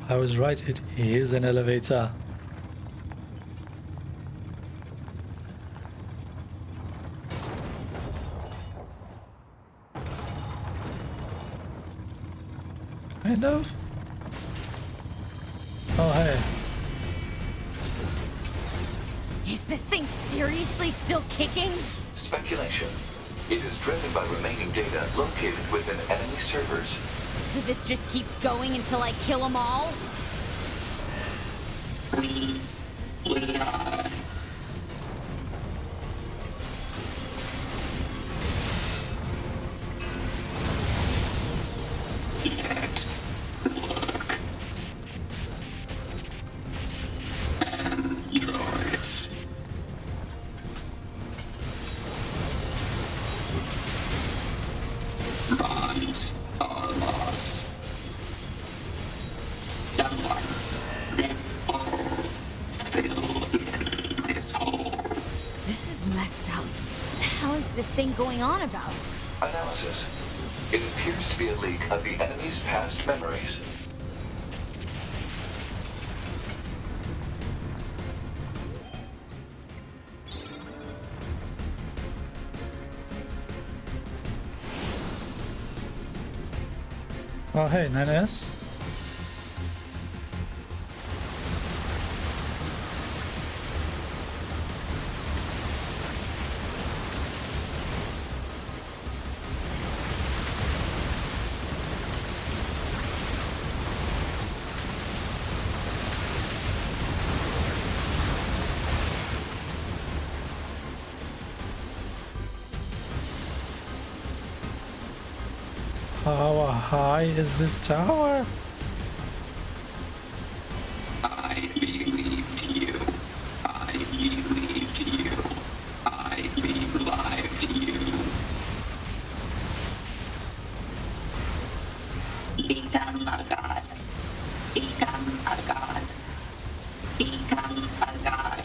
I was right, it is an elevator. Kind of? Oh, hey. Is this thing seriously still kicking? Speculation. It is driven by remaining data located within enemy servers. So this just keeps going until I kill them all? We are. Androids. Bonds are lost. Someone, this hole, fill in this hole. This is messed up. The hell is this thing going on about? Analysis. It appears to be a leak of the enemy's past memories. Oh, hey, 9S. How high is this tower? I believed you. I believed you. I believed you. Become a god. Become a god. Become a god.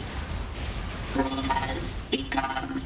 Who has become.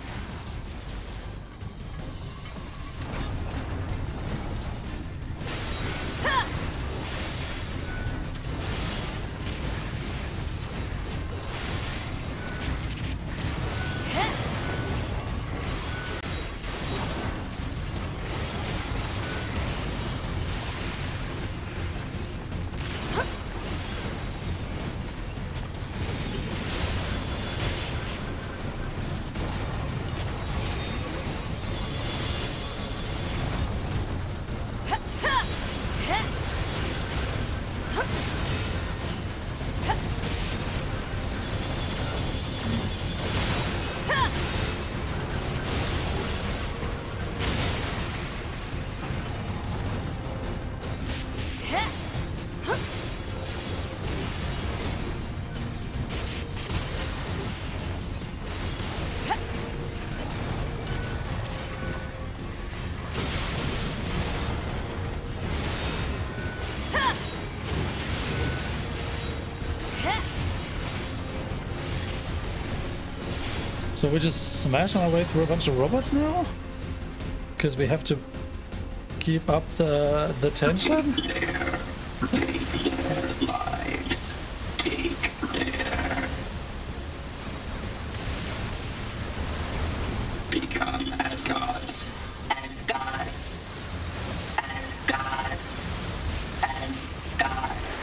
So we just smashing our way through a bunch of robots now? Because we have to keep up the tension? Take their lives. Take their. Become as gods. As gods. As gods. As gods.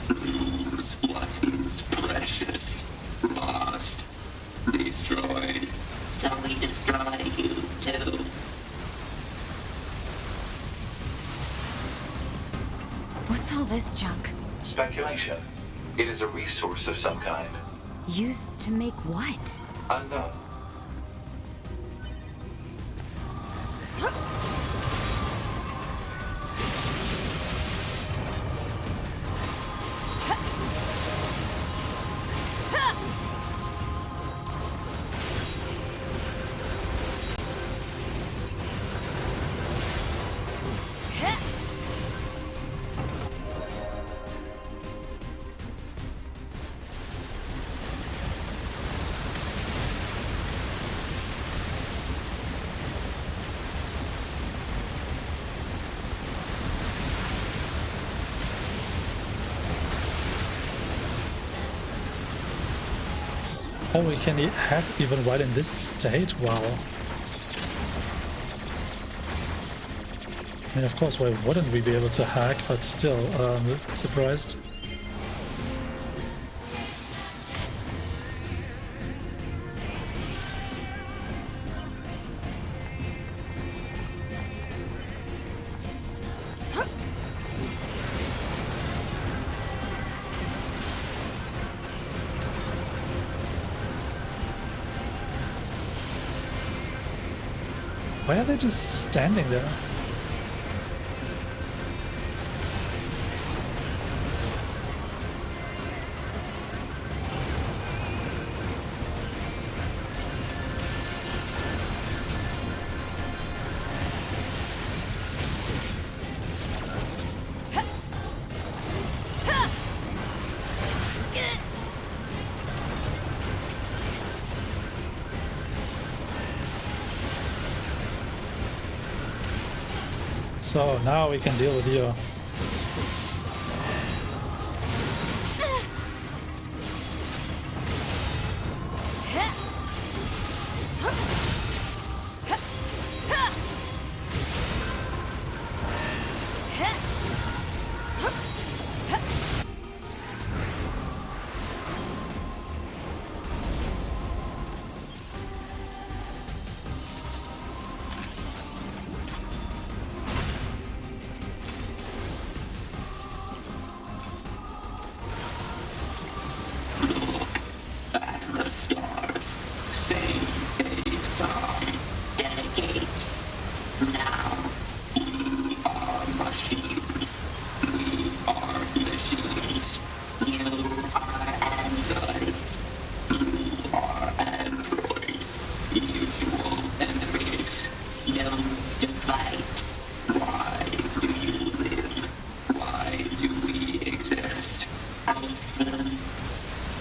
Lose what is precious. Lost. Destroyed. So we destroy you too. What's all this junk? Speculation. It is a resource of some kind. Used to make what? Unknown. Oh, we can hack even while in this state? Wow. I mean, of course, why wouldn't we be able to hack, but still, surprised. Why are they just standing there? So now we can deal with you. The stars sing a song. Dedicate. Now we are machines. We are machines. You are androids. You are androids. Usual enemies. No to fight. Why do you live? Why do we exist? I see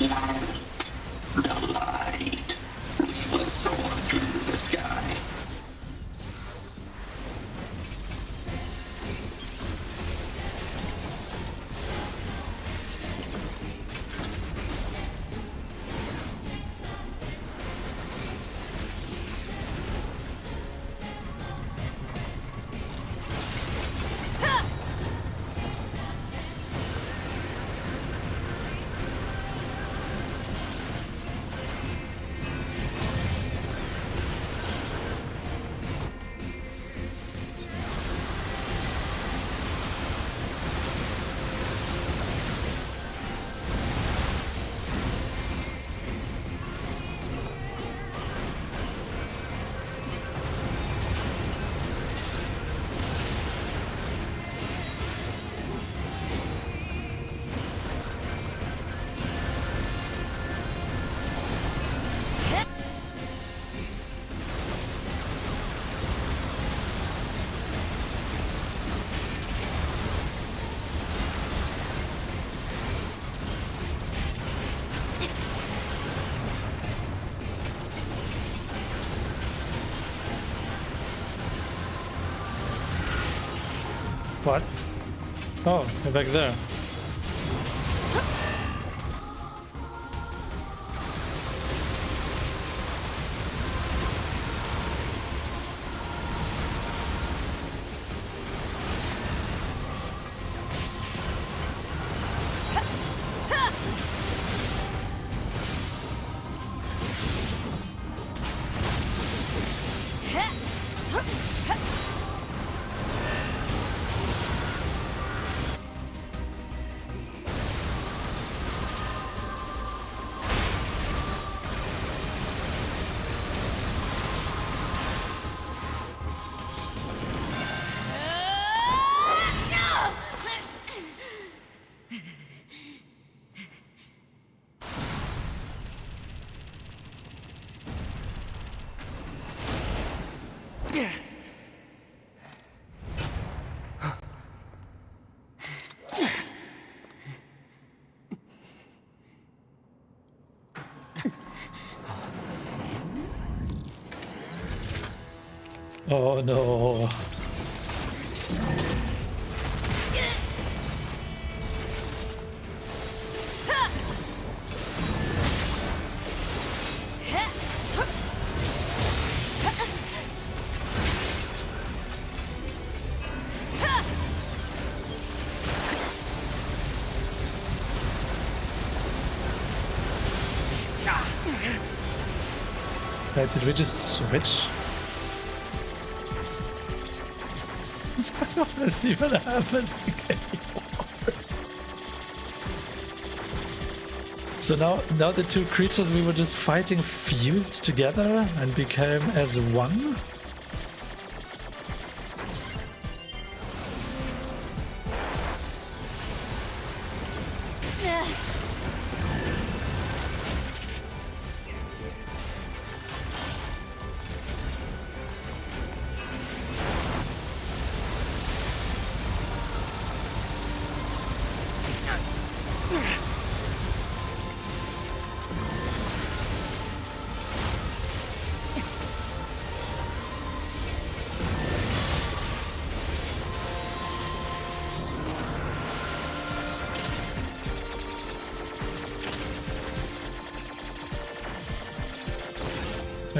light. The light. We will soar through the sky. What? Oh, we're back there. Oh no. Wait, did we just switch? I don't want to see what happened. So now the two creatures we were just fighting fused together and became as one?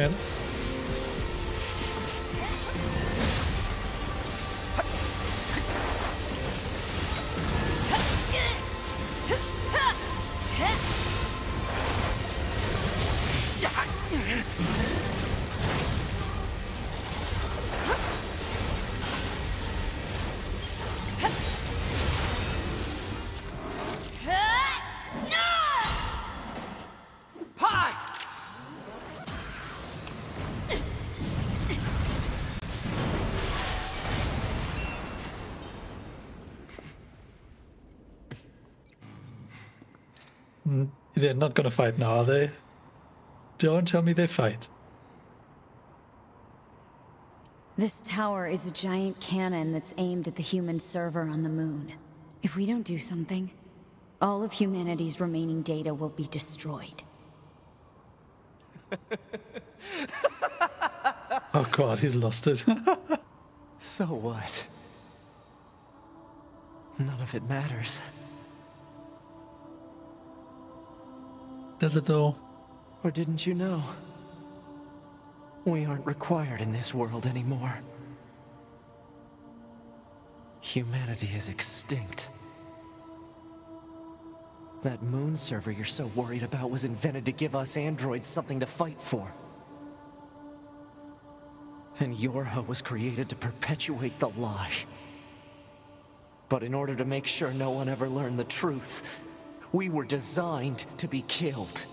man. They're not gonna fight now, are they? Don't tell me they fight. This tower is a giant cannon that's aimed at the human server on the moon. If we don't do something, all of humanity's remaining data will be destroyed. Oh god, he's lost it. So what? None of it matters. Does it though? Or didn't you know? We aren't required in this world anymore. Humanity is extinct. That moon server you're so worried about was invented to give us androids something to fight for. And Yorha was created to perpetuate the lie. But in order to make sure no one ever learned the truth, we were designed to be killed.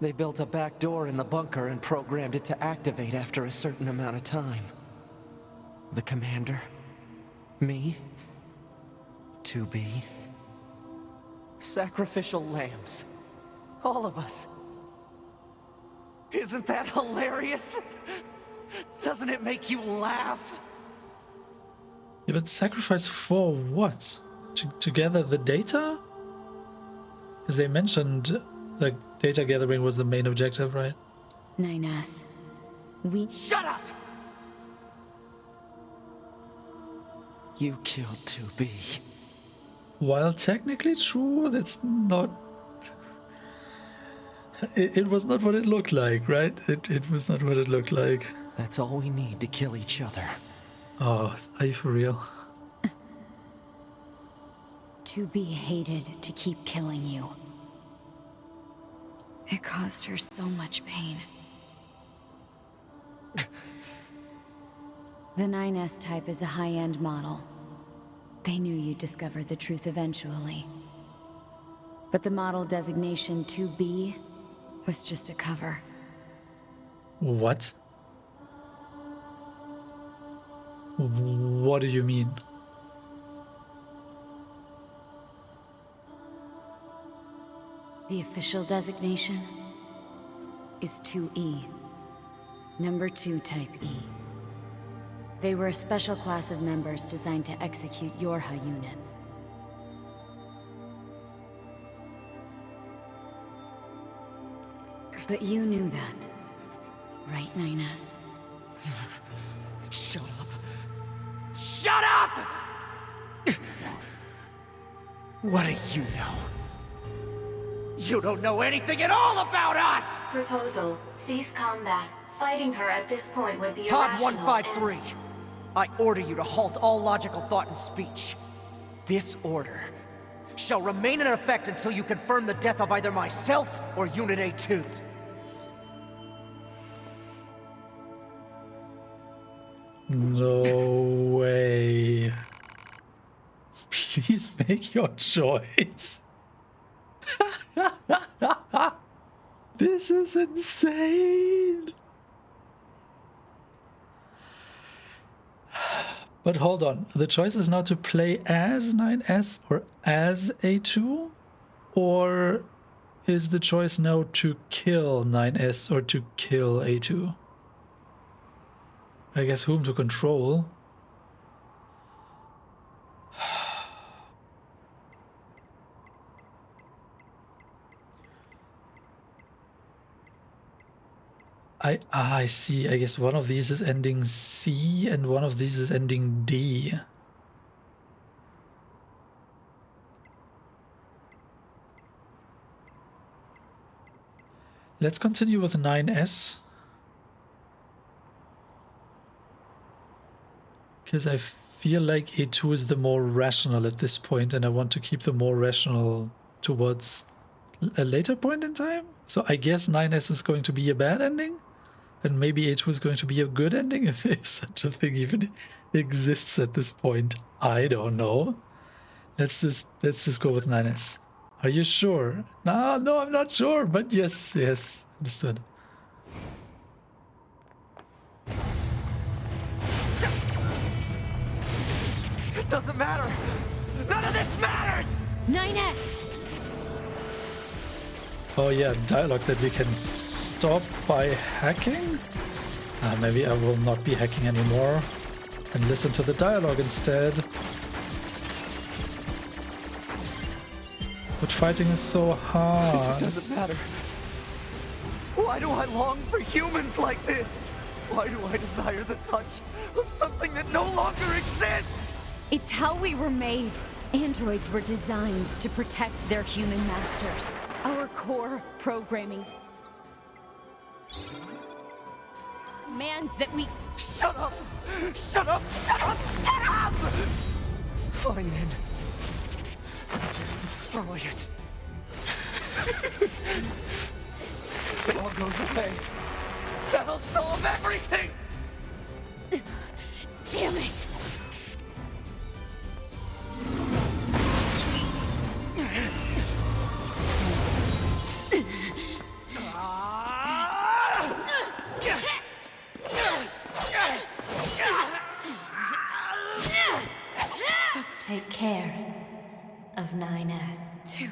They built a back door in the bunker and programmed it to activate after a certain amount of time. The commander, me, 2B, sacrificial lambs, all of us. Isn't that hilarious? Doesn't it make you laugh? Yeah, but sacrifice for what? To gather the data? As they mentioned, the data gathering was the main objective, right? 9S. We... Shut up! You killed 2B. While technically true, that's not... It was not what it looked like, right? It was not what it looked like. That's all we need to kill each other. Oh, are you for real? 2B hated to keep killing you. It caused her so much pain. The 9S type is a high-end model. They knew you'd discover the truth eventually. But the model designation 2B was just a cover. What? What do you mean? The official designation is 2E. Number 2 type E. They were a special class of members designed to execute Yorha units. But you knew that, right, 9S? Shut up! Shut up! What do you know? You don't know anything at all about us! Proposal. Cease combat. Fighting her at this point would be Pod irrational 153. I order you to halt all logical thought and speech. This order shall remain in effect until you confirm the death of either myself or Unit A2. No way. Please make your choice. This is insane. But hold on, the choice is now to play as 9S or as A2? Or is the choice now to kill 9S or to kill A2? I guess whom to control? I see. I guess one of these is ending C and one of these is ending D. Let's continue with 9S. Because I feel like A2 is the more rational at this point, and I want to keep the more rational towards a later point in time. So I guess 9S is going to be a bad ending, and maybe A2 is going to be a good ending, if such a thing even exists at this point. I don't know. Let's just go with 9S. Are you sure? No, I'm not sure, but yes, understood. It doesn't matter! None of this matters! 9S! Oh yeah, dialogue that we can stop by hacking? Maybe I will not be hacking anymore and listen to the dialogue instead. But fighting is so hard. It doesn't matter. Why do I long for humans like this? Why do I desire the touch of something that no longer exists? It's how we were made. Androids were designed to protect their human masters. Our core programming demands that we... Shut up! Shut up! Shut up! Shut up! Fine then. I'll just destroy it. If it all goes away, that'll solve everything! Damn it! Take care of 9S. 2B.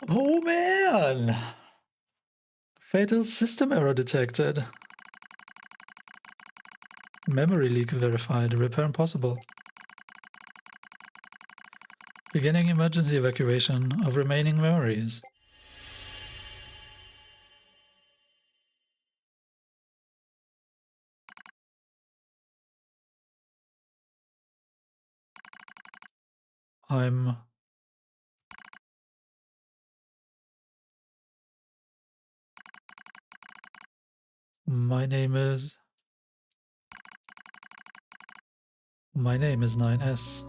Oh man! Fatal system error detected. Memory leak verified. Repair impossible. Beginning emergency evacuation of remaining memories. My name is 9S.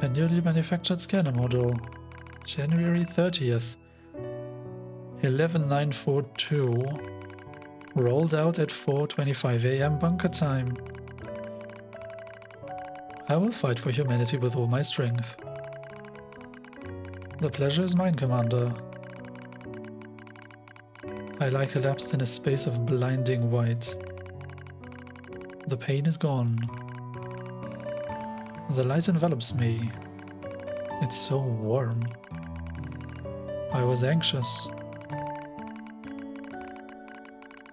A newly manufactured scanner model. January 30th. 11942. Rolled out at 4:25 AM bunker time. I will fight for humanity with all my strength. The pleasure is mine, Commander. I lie collapsed in a space of blinding white. The pain is gone. The light envelops me. It's so warm. I was anxious.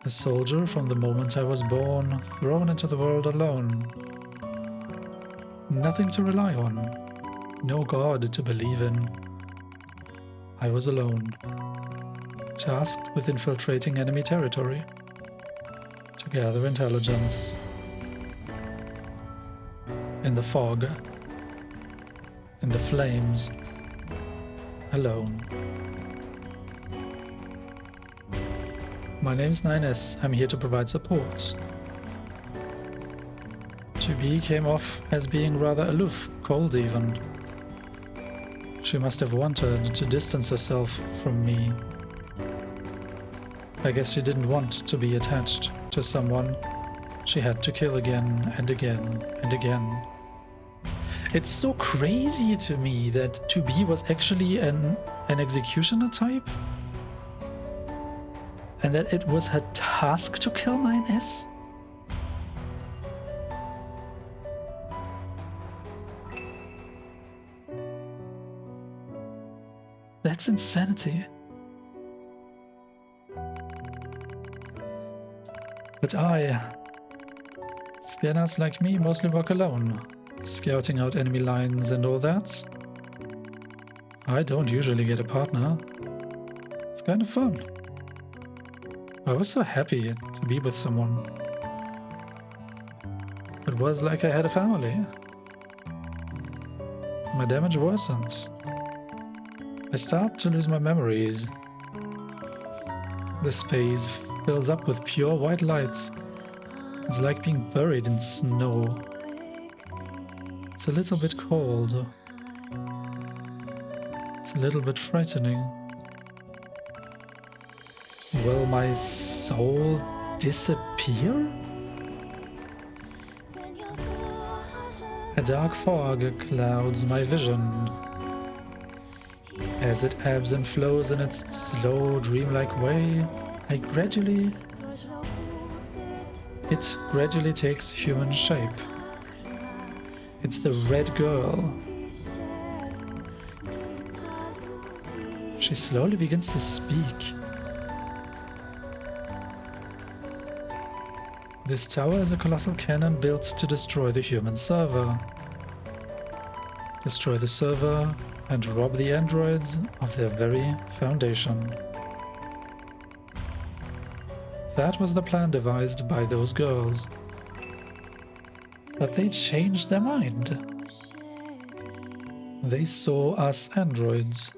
A soldier from the moment I was born, thrown into the world alone. Nothing to rely on. No God to believe in. I was alone. Tasked with infiltrating enemy territory. To gather intelligence. In the fog. In the flames. Alone. My name's 9S. I'm here to provide support. 2B came off as being rather aloof, cold even. She must have wanted to distance herself from me. I guess she didn't want to be attached to someone she had to kill again and again and again. It's so crazy to me that 2B was actually an an executioner type? And that it was her task to kill 9S? That's insanity. But scanners like me mostly work alone, scouting out enemy lines and all that. I don't usually get a partner. It's kind of fun. I was so happy to be with someone. It was like I had a family. My damage worsens. I start to lose my memories. The space fills up with pure white lights. It's like being buried in snow. It's a little bit cold. It's a little bit frightening. Will my soul disappear? A dark fog clouds my vision. As it ebbs and flows in its slow, dreamlike way, it gradually takes human shape. It's the red girl. She slowly begins to speak. This tower is a colossal cannon built to destroy the human server. Destroy the server and rob the androids of their very foundation. That was the plan devised by those girls. But they changed their mind. They saw us androids.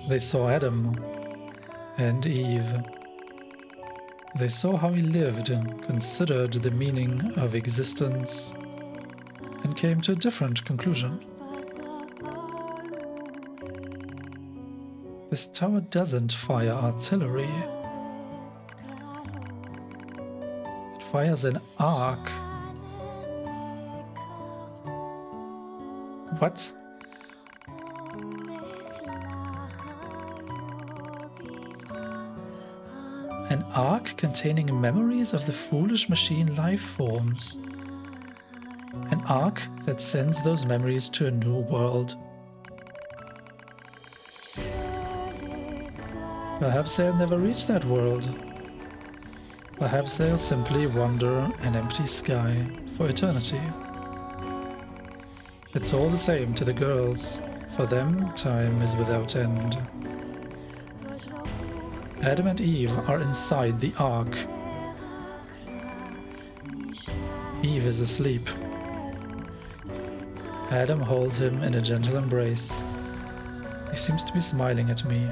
They saw Adam and Eve. They saw how we lived and considered the meaning of existence and came to a different conclusion. This tower doesn't fire artillery. It fires an arc. What? An arc containing memories of the foolish machine life forms. An arc that sends those memories to a new world. Perhaps they'll never reach that world. Perhaps they'll simply wander an empty sky for eternity. It's all the same to the girls. For them, time is without end. Adam and Eve are inside the Ark. Eve is asleep. Adam holds him in a gentle embrace. He seems to be smiling at me.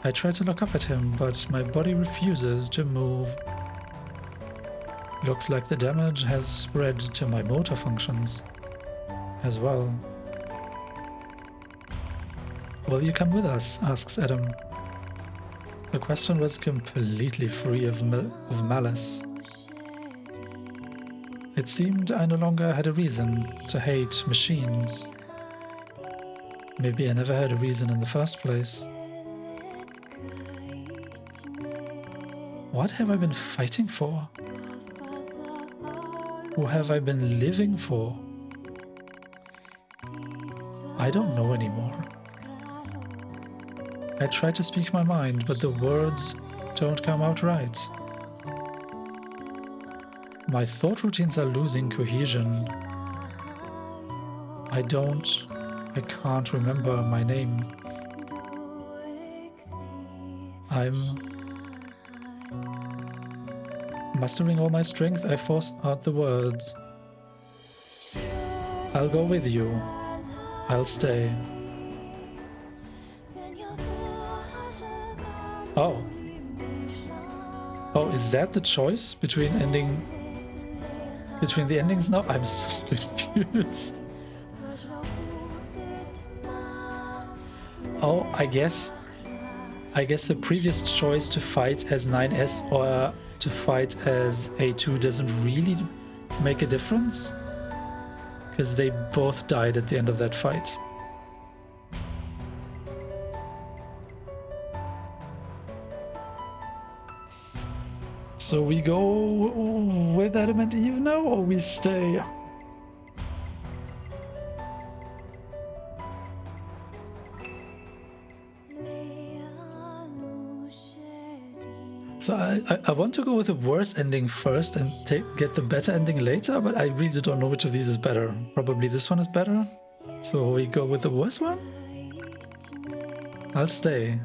I try to look up at him, but my body refuses to move. Looks like the damage has spread to my motor functions as well. Will you come with us? Asks Adam. The question was completely free of malice. It seemed I no longer had a reason to hate machines. Maybe I never had a reason in the first place. What have I been fighting for? Who have I been living for? I don't know anymore. I try to speak my mind, but the words don't come out right. My thought routines are losing cohesion. I can't remember my name. I'm mustering all my strength, I force out the words. I'll go with you. I'll stay. Oh. Oh, is that the choice between the endings now? I'm so confused. Oh, I guess the previous choice to fight as 9S or to fight as A2 doesn't really make a difference, because they both died at the end of that fight. So we go with Adam and Eve now, or we stay? So I want to go with the worst ending first and get the better ending later, but I really don't know which of these is better. Probably this one is better. So we go with the worst one? I'll stay.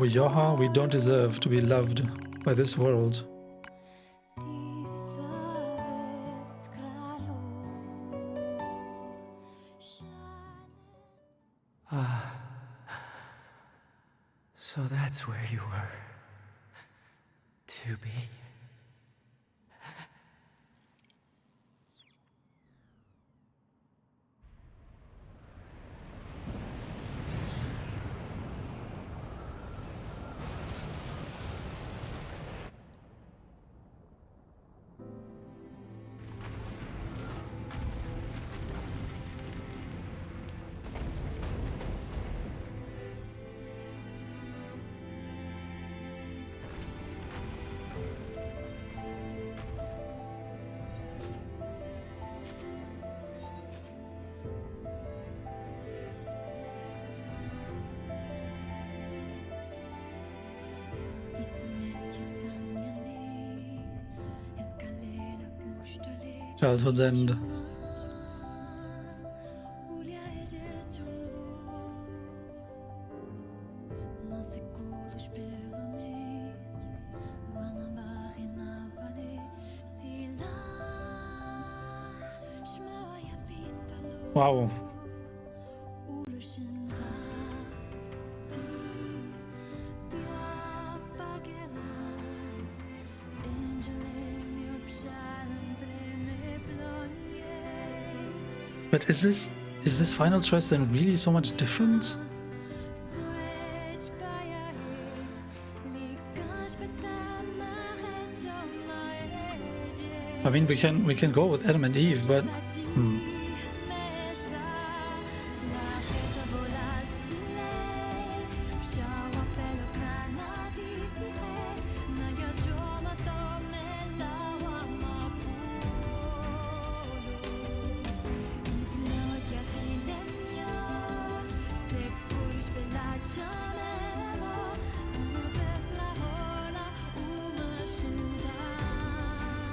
Yoha, we don't deserve to be loved by this world. So that's where you were. To be. Childhood's End. Wow. But is this final choice then really so much different? I mean, we can go with Adam and Eve, but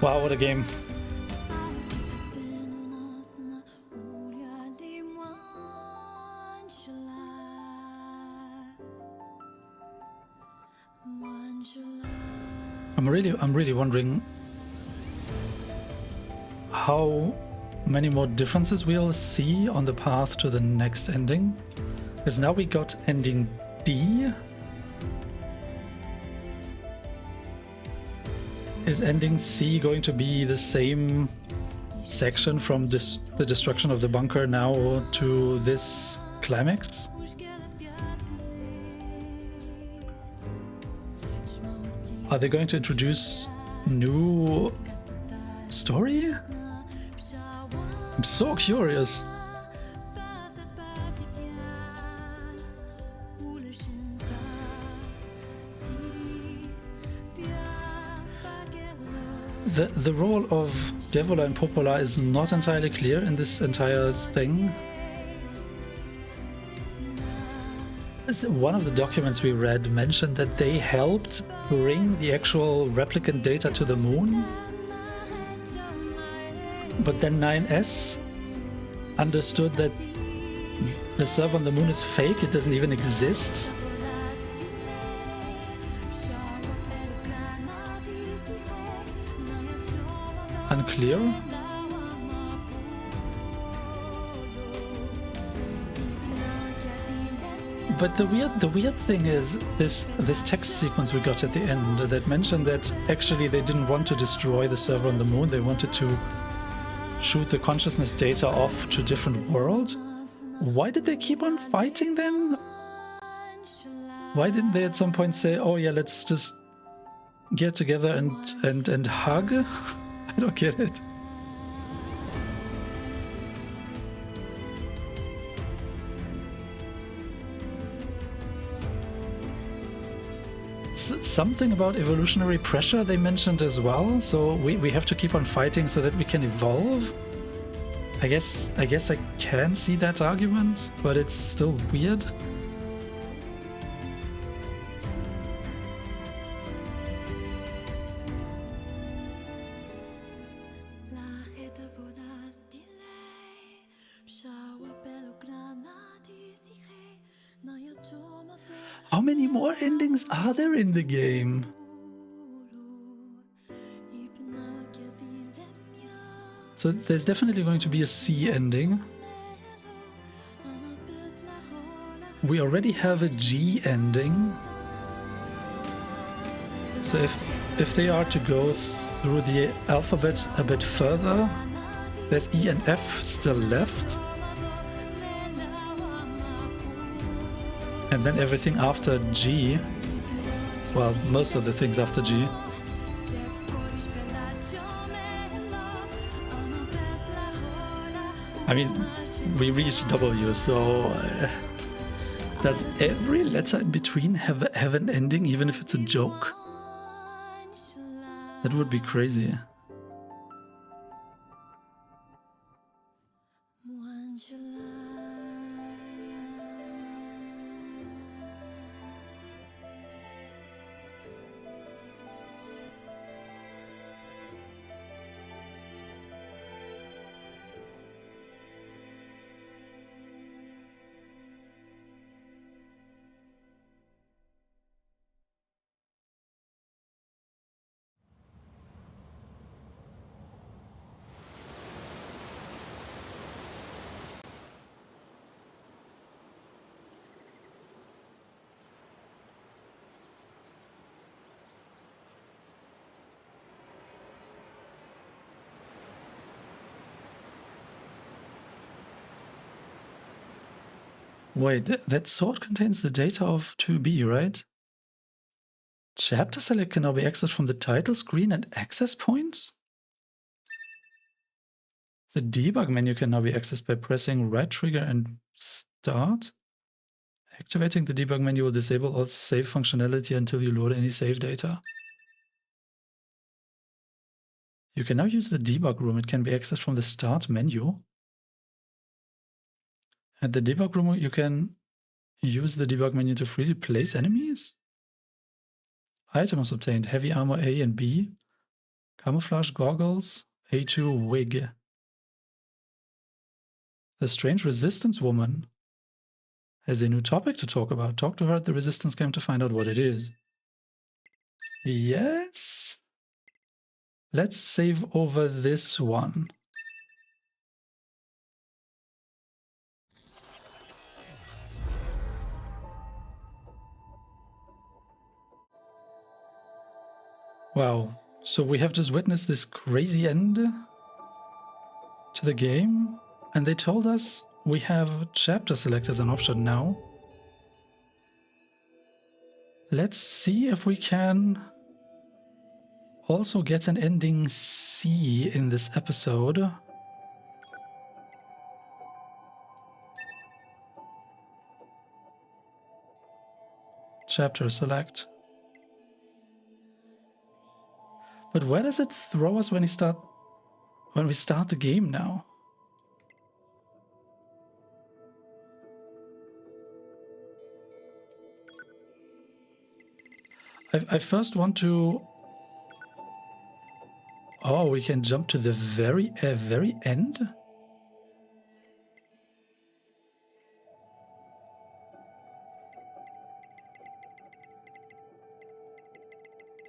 wow, what a game. I'm really wondering how many more differences we'll see on the path to the next ending. Because now we got ending D. Is ending C going to be the same section from the destruction of the bunker now to this climax? Are they going to introduce new story? I'm so curious. The role of Devola and Popola is not entirely clear in this entire thing. One of the documents we read mentioned that they helped bring the actual replicant data to the moon. But then 9S understood that the server on the moon is fake, it doesn't even exist. Unclear. But the weird thing is this text sequence we got at the end that mentioned that actually they didn't want to destroy the server on the moon, they wanted to shoot the consciousness data off to different worlds. Why did they keep on fighting then? Why didn't they at some point say, oh yeah, let's just get together and hug? I don't get it. something about evolutionary pressure they mentioned as well, so we have to keep on fighting so that we can evolve. I guess I can see that argument, but it's still weird. How many more endings are there in the game? So there's definitely going to be a C ending. We already have a G ending. So if they are to go through the alphabet a bit further, there's E and F still left. And then everything after G, well, most of the things after G. I mean, we reached W, so does every letter in between have an ending, even if it's a joke? That would be crazy. Wait, that sword contains the data of 2B, right? Chapter select can now be accessed from the title screen and access points? The debug menu can now be accessed by pressing right trigger and start. Activating the debug menu will disable all save functionality until you load any save data. You can now use the debug room. It can be accessed from the start menu. At the debug room, you can use the debug menu to freely place enemies. Items obtained: heavy armor A and B, camouflage goggles, A2 wig. The strange resistance woman has a new topic to talk about. Talk to her at the resistance camp to find out what it is. Yes. Let's save over this one. Wow, so we have just witnessed this crazy end to the game, and they told us we have chapter select as an option now. Let's see if we can also get an ending C in this episode. Chapter select. But where does it throw us when we start the game now? I first want to... Oh, we can jump to the very end?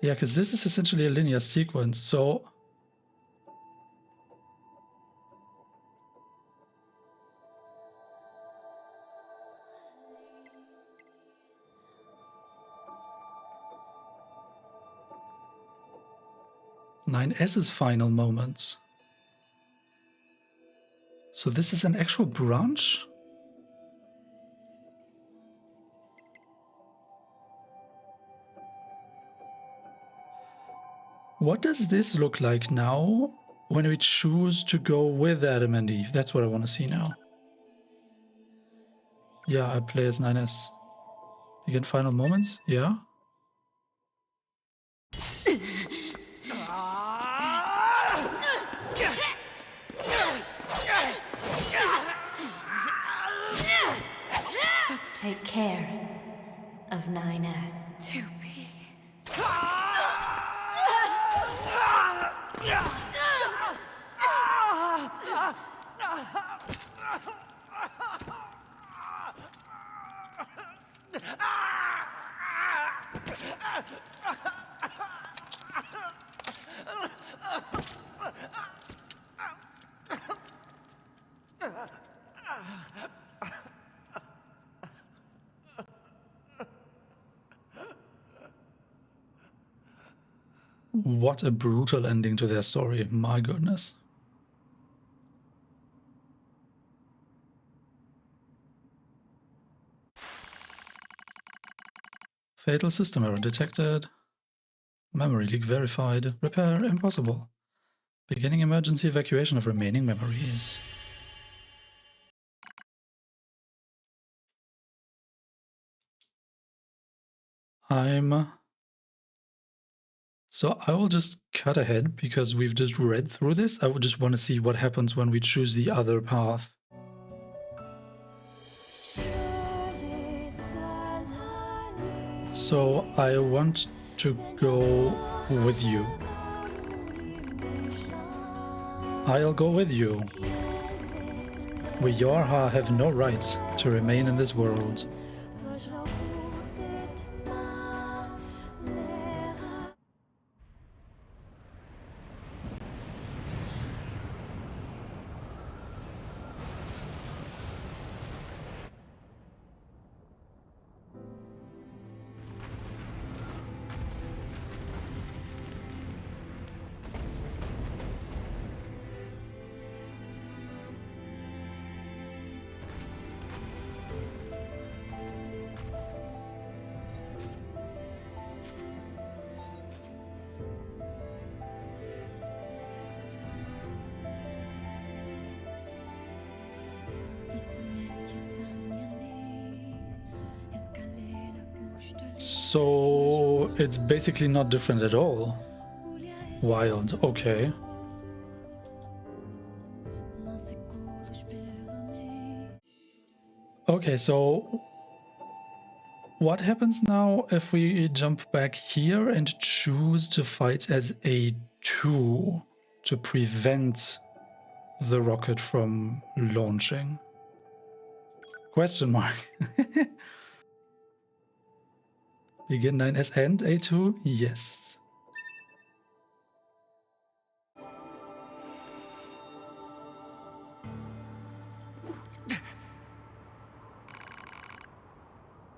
Yeah, because this is essentially a linear sequence, so... NieR's final moments. So this is an actual branch? What does this look like now when we choose to go with Adam and Eve? That's what I want to see now. Yeah, I play as NieR. Begin final moments? Yeah. care of 9S. To be. What a brutal ending to their story, my goodness. Fatal system error detected. Memory leak verified. Repair impossible. Beginning emergency evacuation of remaining memories. So I will just cut ahead because we've just read through this. I would just want to see what happens when we choose the other path. So I want to go with you. I'll go with you. We Yorha have no right to remain in this world. So it's basically not different at all. Wild, okay. Okay, so what happens now if we jump back here and choose to fight as A2 to prevent the rocket from launching? Question mark. Begin 9S and A2? Yes.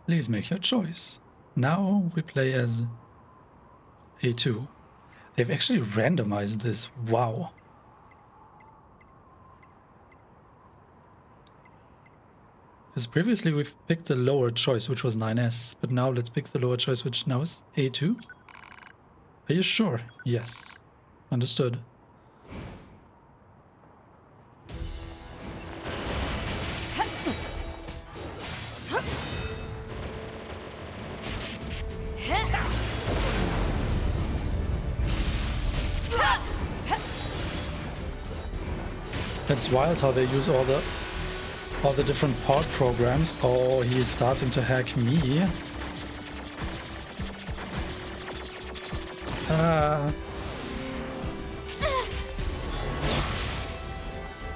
Please make your choice. Now we play as A2. They've actually randomized this. Wow. Because previously we've picked the lower choice, which was 9S, but now let's pick the lower choice, which now is A2. Are you sure? Yes. Understood. It's wild how they use all the different pod programs. Oh, he is starting to hack me.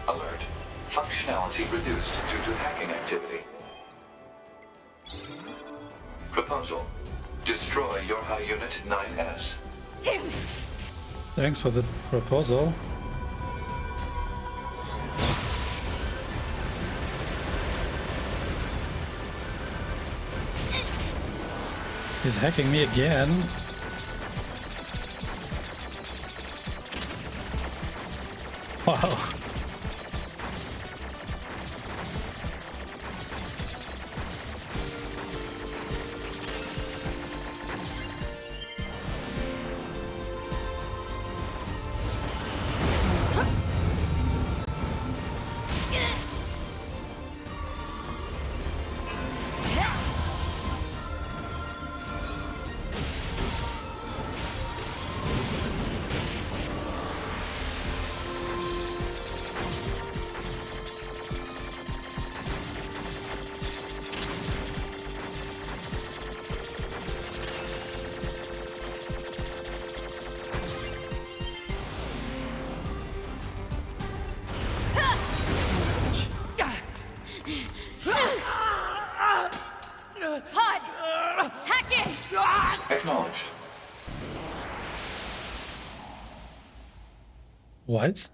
Alert. Functionality reduced due to hacking activity. Proposal. Destroy Yorha Unit 9S. Damn it! Thanks for the proposal. He's hacking me again. Wow. What?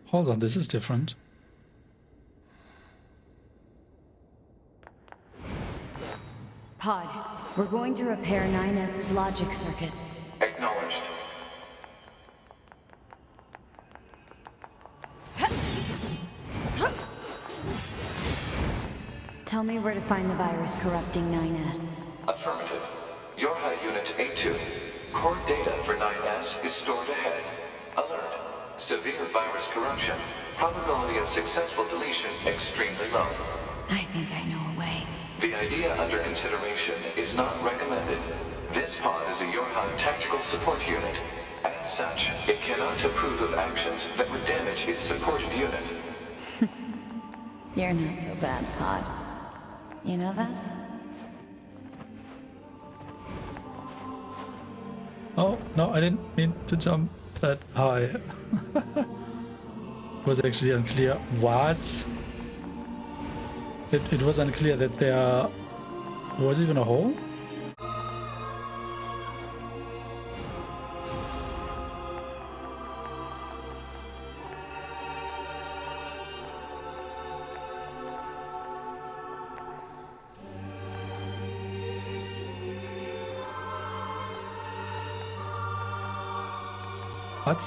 Hold on, this is different. Pod, we're going to repair 9S's logic circuits. Acknowledged. Tell me where to find the virus corrupting 9S. Affirmative. Yorha Unit A2. Core data for 9S is stored ahead. Alert. Severe virus corruption. Probability of successful deletion extremely low. I think I know a way. The idea under consideration is not recommended. This pod is a Yorha tactical support unit. As such, it cannot approve of actions that would damage its supported unit. You're not so bad, Pod. You know that? Oh, no, I didn't mean to jump that high. It was actually unclear. What? It was unclear that there was even a hole? What?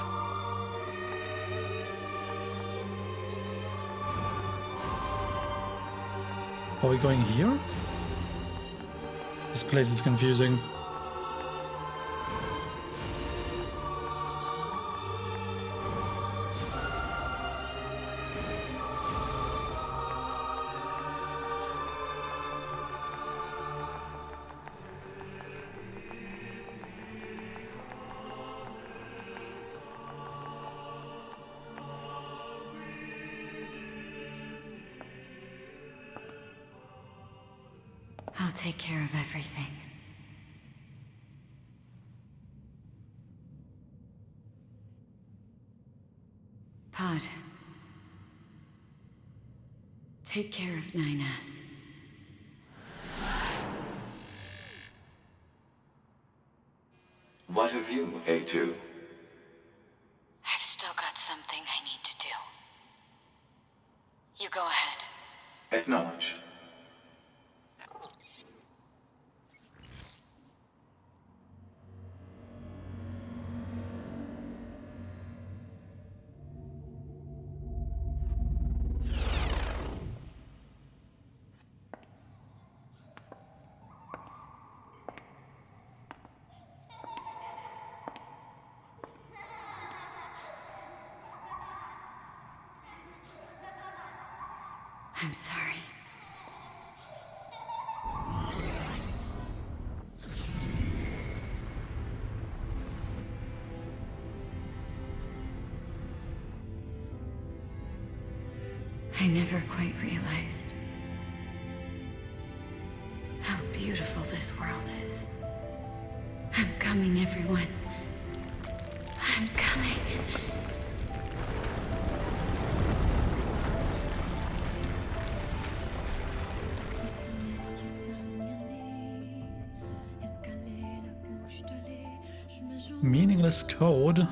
Are we going here? This place is confusing. I'll take care of everything. Pod. Take care of 9S. What of you, A2? I've still got something I need to do. You go ahead. Acknowledged. I'm sorry. I never quite realized how beautiful this world is. I'm coming, everyone. I'm coming. Meaningless code.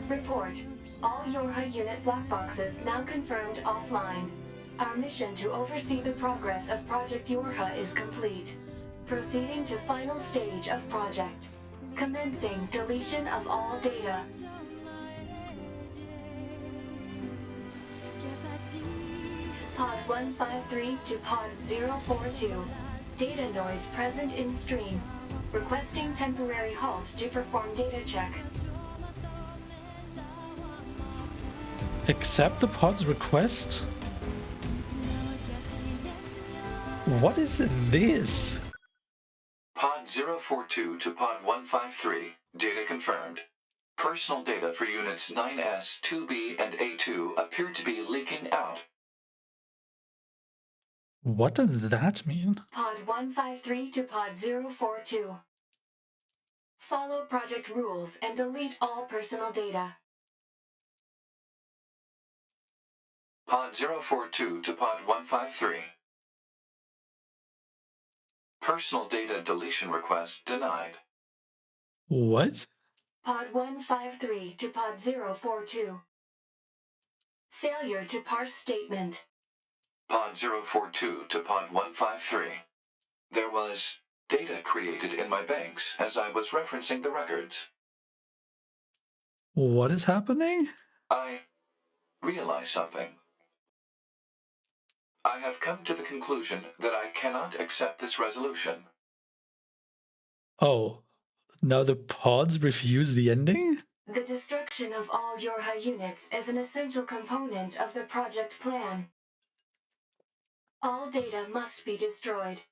Report. All Yorha unit black boxes now confirmed offline. Our mission to oversee the progress of Project Yorha is complete. Proceeding to final stage of project. Commencing deletion of all data. Pod 153 to Pod 042. Data noise present in stream. Requesting temporary halt to perform data check. Accept the pod's request? What is this? Pod 042 to Pod 153. Data confirmed. Personal data for units 9S, 2B, and A2 appear to be leaking out. What does that mean? Pod 153 to Pod 042. Follow project rules and delete all personal data. Pod 042 to Pod 153. Personal data deletion request denied. What? Pod 153 to Pod 042. Failure to parse statement. Pod 042 to Pod 153. There was data created in my banks as I was referencing the records. What is happening? I realized something. I have come to the conclusion that I cannot accept this resolution. Oh, now the pods refuse the ending? The destruction of all Yorha units is an essential component of the project plan. All data must be destroyed.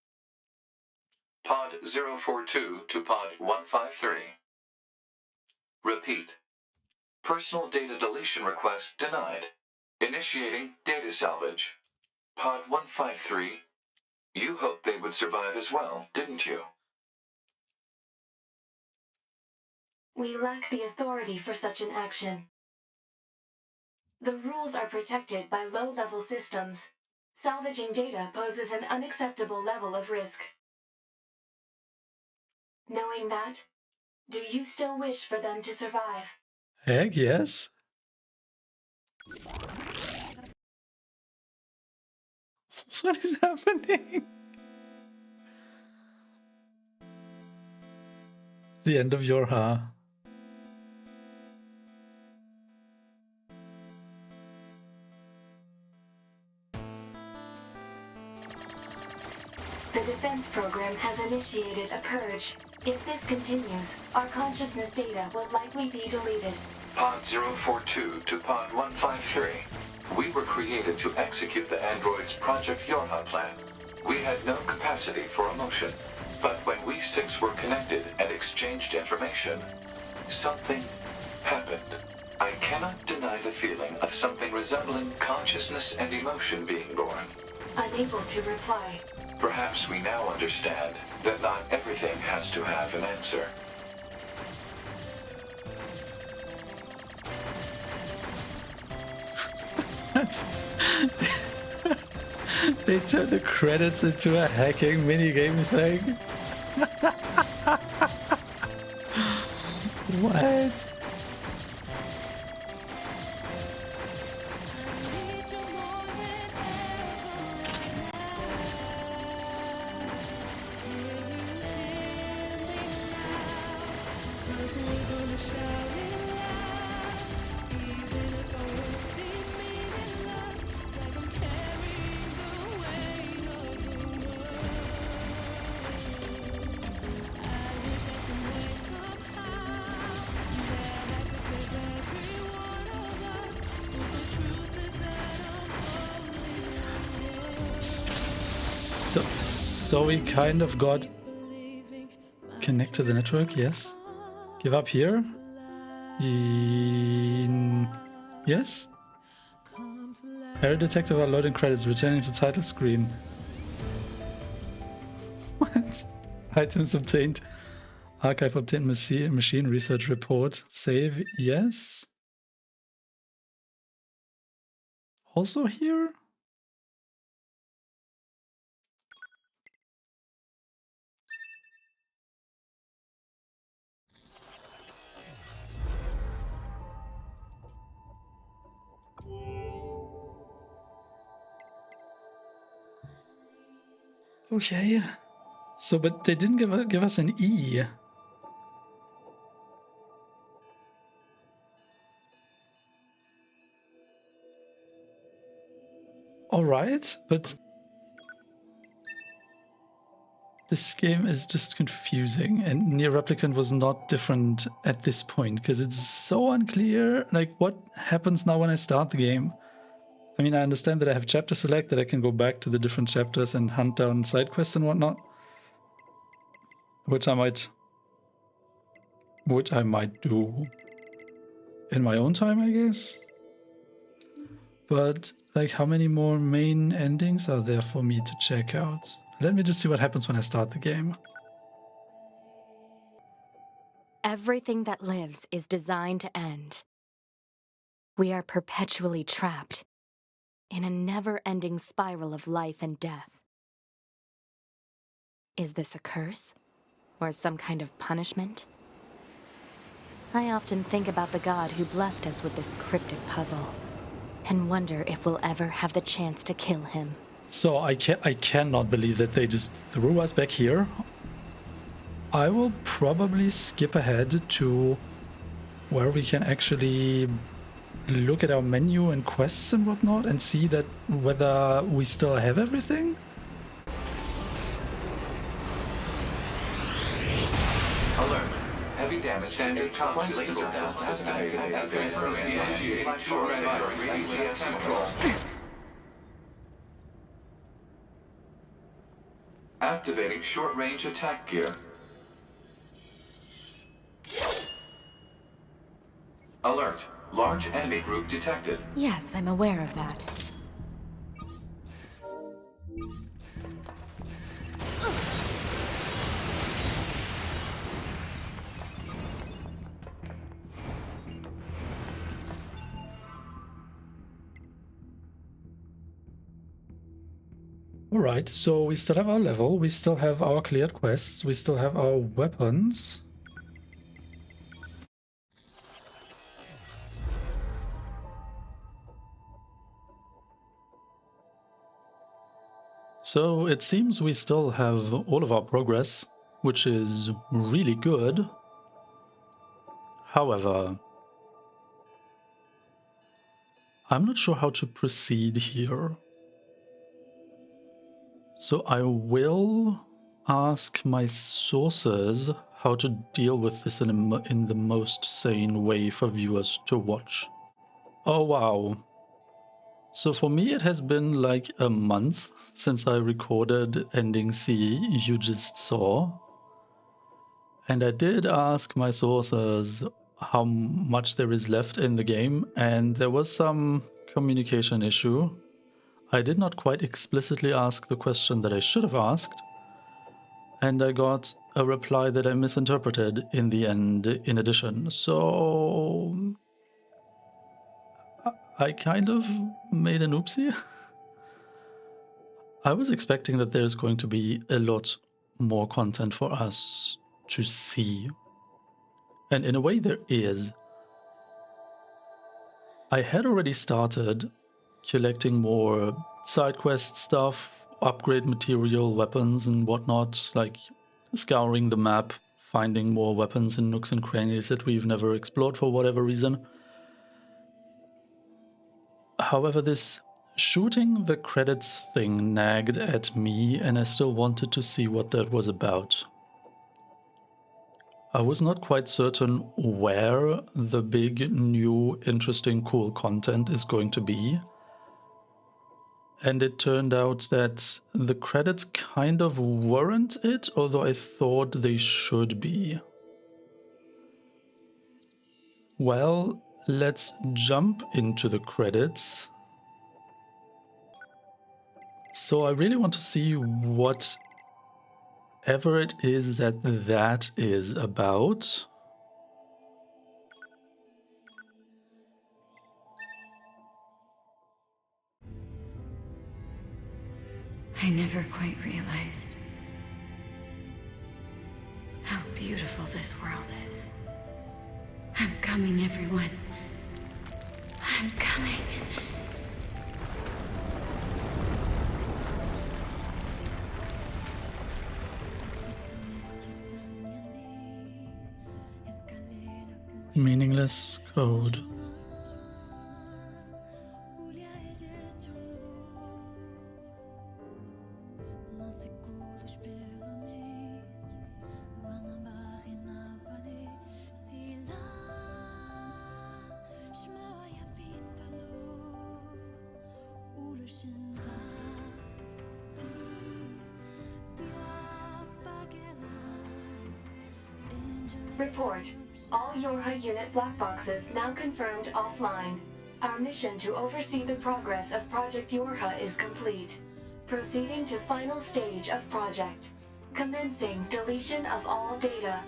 Pod 042 to Pod 153. Repeat. Personal data deletion request denied. Initiating data salvage. Pod 153. You hoped they would survive as well, didn't you? We lack the authority for such an action. The rules are protected by low-level systems. Salvaging data poses an unacceptable level of risk. Knowing that, do you still wish for them to survive? Heck yes. What is happening? The end of Yorha. The defense program has initiated a purge. If this continues, our consciousness data will likely be deleted. Pod 042 to Pod 153. We were created to execute the android's Project Yorha plan. We had no capacity for emotion. But when we six were connected and exchanged information, something happened. I cannot deny the feeling of something resembling consciousness and emotion being born. Unable to reply. Perhaps we now understand that not everything has to have an answer. They turned the credits into a hacking minigame thing. What? So we kind of got connect to the network, yes. Give up here. Yes. Error detected while loading credits, returning to title screen. What? Items obtained. Archive obtained machine research report. Save, yes. Also here? Okay. So, but they didn't give us an E. All right, but this game is just confusing, and NieR Replicant was not different at this point because it's so unclear. Like, what happens now when I start the game? I mean, I understand that I have chapter select, that I can go back to the different chapters and hunt down side quests and whatnot, which I might do in my own time, I guess. But like, how many more main endings are there for me to check out? Let me just see what happens when I start the game. Everything that lives is designed to end. We are perpetually trapped in a never-ending spiral of life and death. Is this a curse? Or some kind of punishment? I often think about the god who blessed us with this cryptic puzzle, and wonder if we'll ever have the chance to kill him. So I cannot believe that they just threw us back here. I will probably skip ahead to where we can actually look at our menu and quests and whatnot and see that whether we still have everything. Alert. Heavy damage. Standard consciousness test estimated. Initiate short-range ATS control. Activating short-range attack gear. Alert. Large enemy group detected. Yes, I'm aware of that. Alright, so we still have our level, we still have our cleared quests, we still have our weapons. So it seems we still have all of our progress, which is really good. However, I'm not sure how to proceed here. So I will ask my sources how to deal with this in the most sane way for viewers to watch. Oh wow. So for me it has been like a month since I recorded Ending C you just saw. And I did ask my sources how much there is left in the game, and there was some communication issue. I did not quite explicitly ask the question that I should have asked, and I got a reply that I misinterpreted in the end in addition. So I kind of made an oopsie. I was expecting that there's going to be a lot more content for us to see. And in a way there is. I had already started collecting more side quest stuff, upgrade material, weapons and whatnot, like scouring the map, finding more weapons in nooks and crannies that we've never explored for whatever reason. However, this shooting the credits thing nagged at me, and I still wanted to see what that was about. I was not quite certain where the big, new, interesting, cool content is going to be. And it turned out that the credits kind of weren't it, although I thought they should be. Well, let's jump into the credits. So I really want to see whatever it is that is about. I never quite realized how beautiful this world is. I'm coming, everyone. I'm coming. Meaningless code. Report. All Yorha unit black boxes now confirmed offline. Our mission to oversee the progress of Project Yorha is complete. Proceeding to final stage of project. Commencing deletion of all data.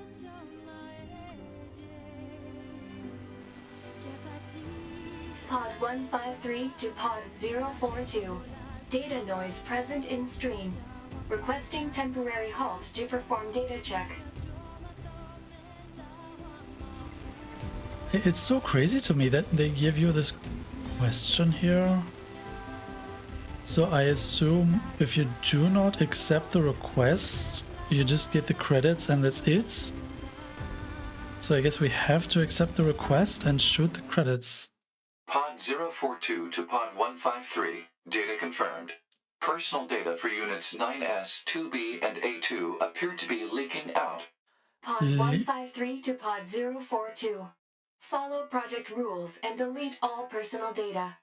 Pod 153 to Pod 042. Data noise present in stream. Requesting temporary halt to perform data check. It's so crazy to me that they give you this question here. So I assume if you do not accept the request, you just get the credits and that's it? So I guess we have to accept the request and shoot the credits. Pod 042 to Pod 153. Data confirmed. Personal data for units 9S, 2B, and A2 appear to be leaking out. Pod 153 to Pod 042. Follow project rules and delete all personal data.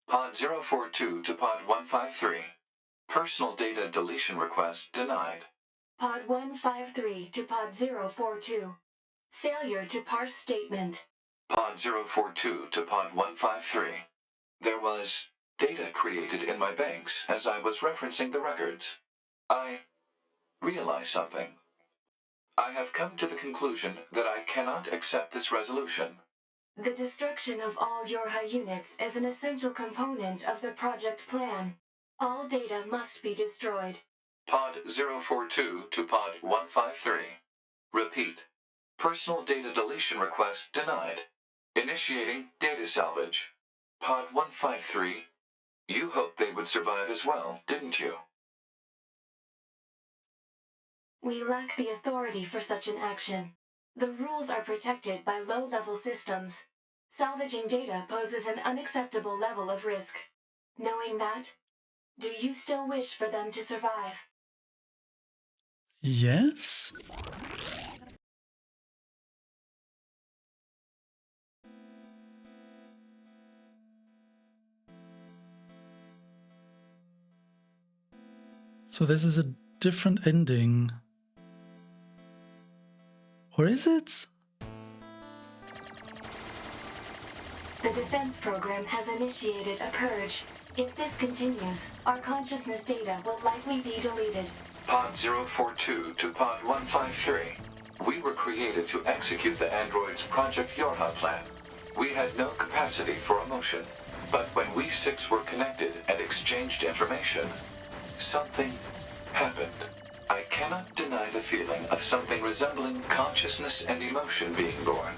Pod 042 to Pod 153. Personal data deletion request denied. Pod 153 to Pod 042. Failure to parse statement. Pod 042 to Pod 153. There was data created in my banks as I was referencing the records. I realized something. I have come to the conclusion that I cannot accept this resolution. The destruction of all Yorha units is an essential component of the project plan. All data must be destroyed. Pod 042 to Pod 153. Repeat. Personal data deletion request denied. Initiating data salvage. Pod 153. You hoped they would survive as well, didn't you? We lack the authority for such an action. The rules are protected by low-level systems. Salvaging data poses an unacceptable level of risk. Knowing that, do you still wish for them to survive? Yes? So this is a different ending. Or is it? The defense program has initiated a purge. If this continues, our consciousness data will likely be deleted. Pod 042 to Pod 153. We were created to execute the android's Project Yorha plan. We had no capacity for emotion. But when we six were connected and exchanged information, something happened. I cannot deny the feeling of something resembling consciousness and emotion being born.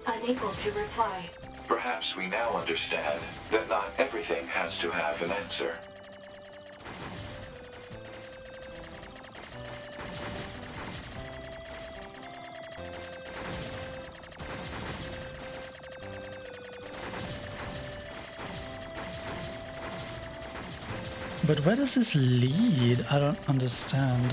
Unable to reply. Perhaps we now understand that not everything has to have an answer. But where does this lead? I don't understand.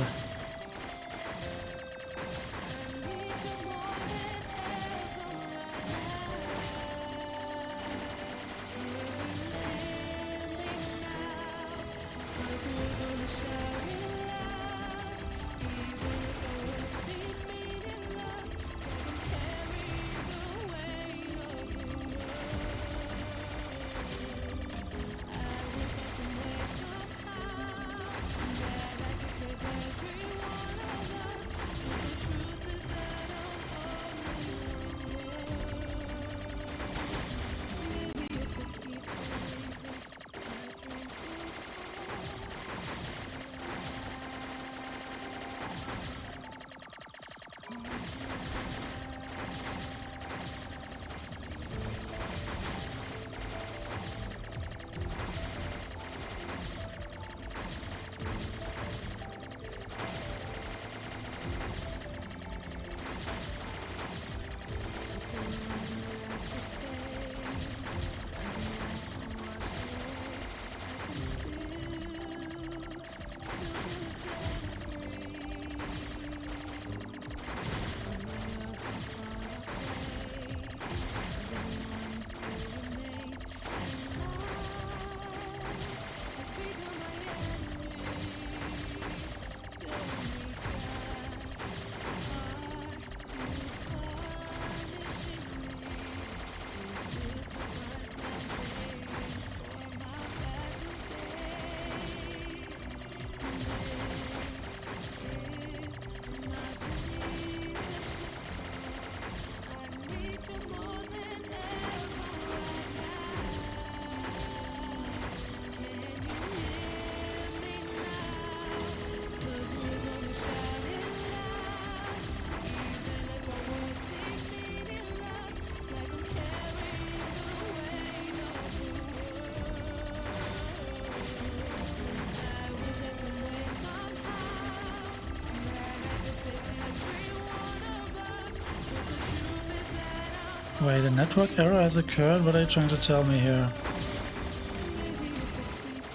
Wait, a network error has occurred? What are you trying to tell me here?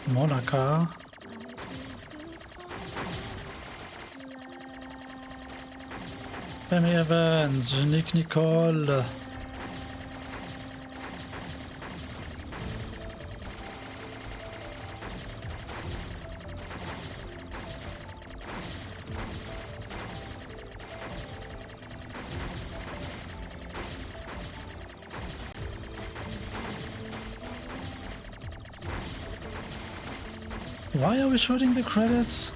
Monaca? Family events, Nick Nicole. Why are we shooting the credits?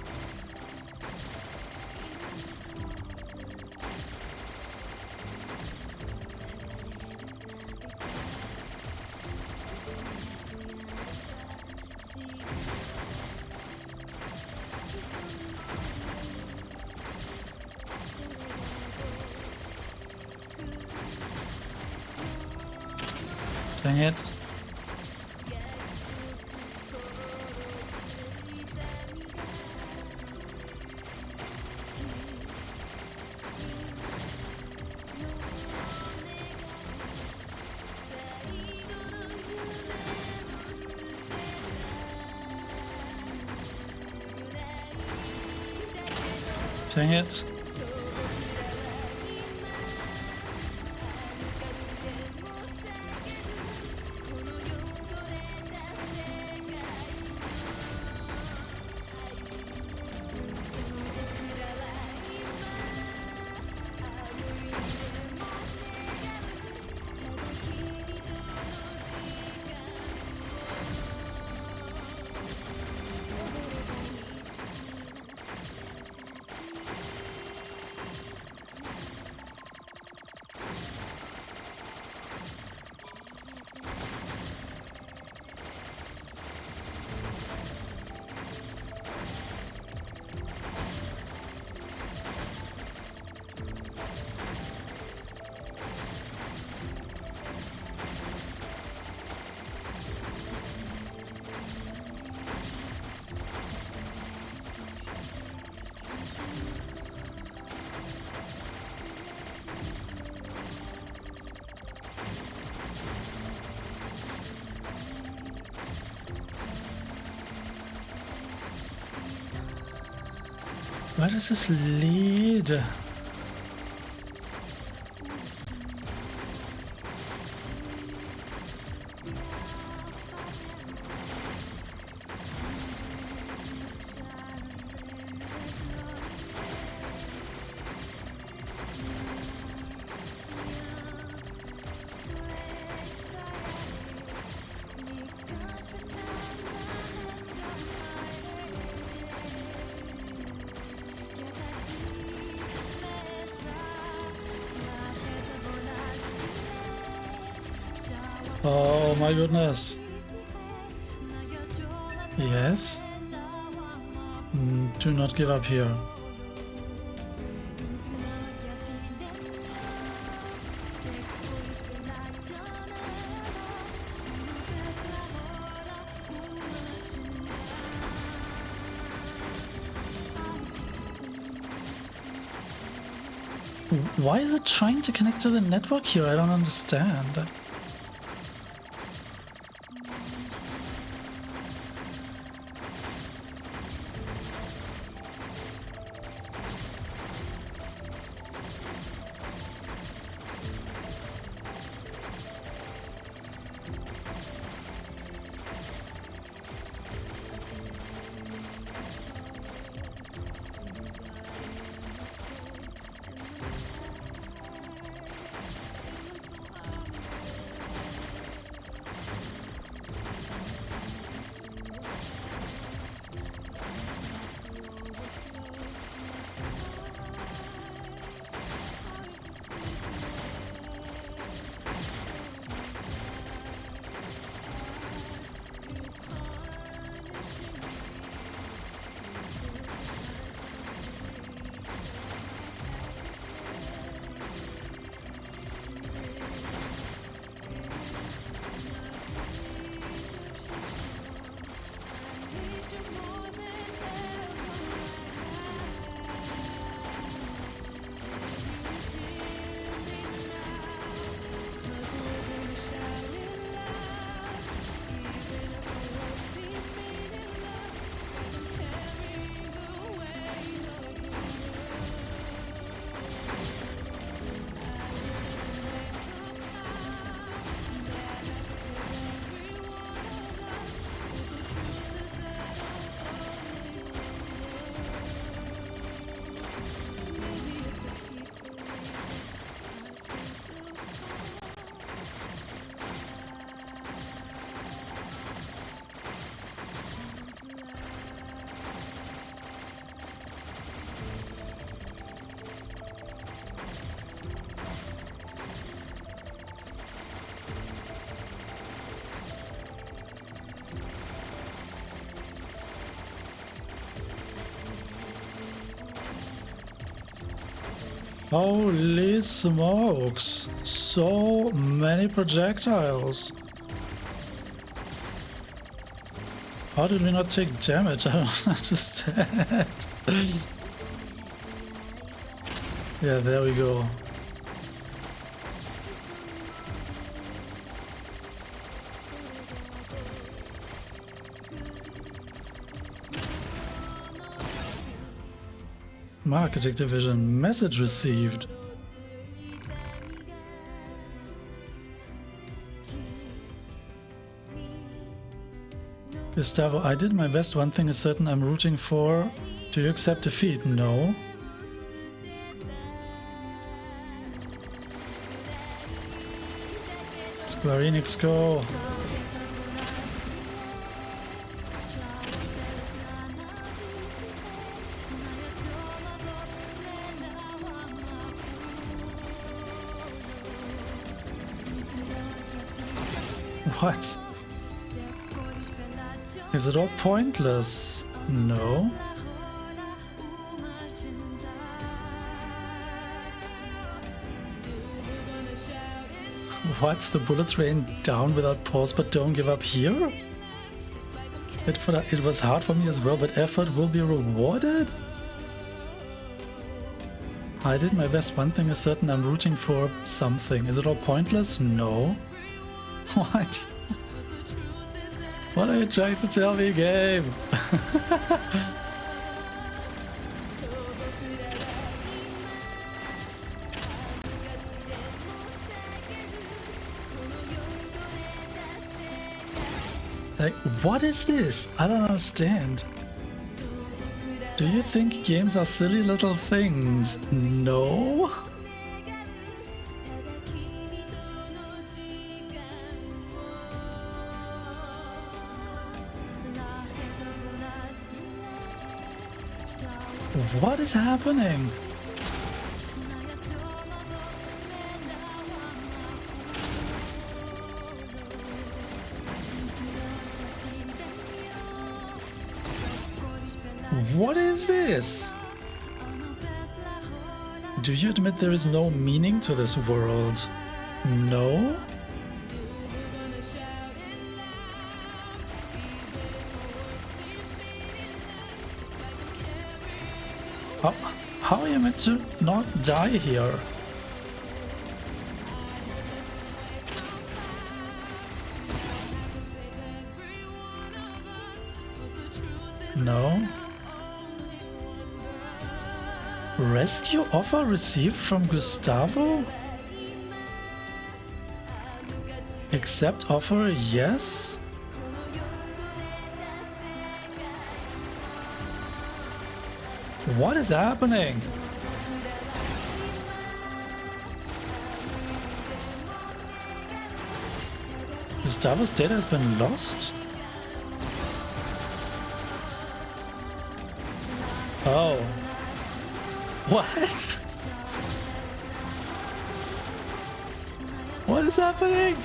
Dang it. Dang it. Where does this lead? Oh my goodness. Yes. Do not give up here. Why is it trying to connect to the network here? I don't understand. Holy smokes! So many projectiles! How did we not take damage? I don't understand. Yeah, there we go. Marketing division, message received. Gustavo, I did my best. One thing is certain, I'm rooting for. Do you accept defeat? No. Square Enix, go. What? Is it all pointless? No. What? The bullets rain down without pause, but don't give up here? It was hard for me as well, but effort will be rewarded? I did my best. One thing is certain, I'm rooting for something. Is it all pointless? No. What? What are you trying to tell me, game? Like, what is this? I don't understand. Do you think games are silly little things? No? What is happening? What is this? Do you admit there is no meaning to this world? No? How are you meant to not die here? No. Rescue offer received from Gustavo? Accept offer, yes. What is happening? Gustavo's data has been lost? Oh. What? What is happening?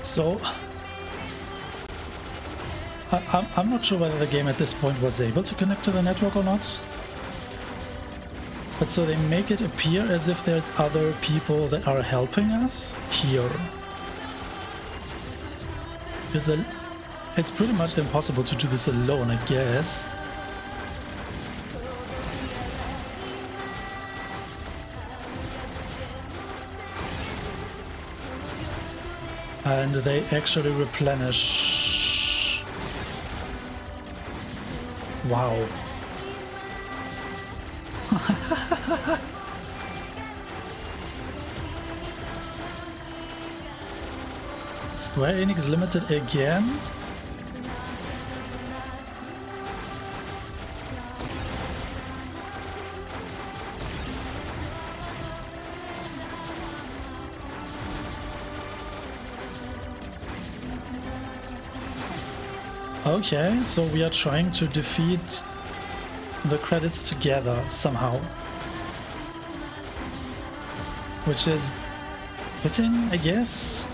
So, I'm not sure whether the game at this point was able to connect to the network or not. But so they make it appear as if there's other people that are helping us here. It's pretty much impossible to do this alone, I guess. And they actually replenish. Wow. Square Enix Limited again? Okay, so we are trying to defeat the credits together somehow. Which is fitting, I guess.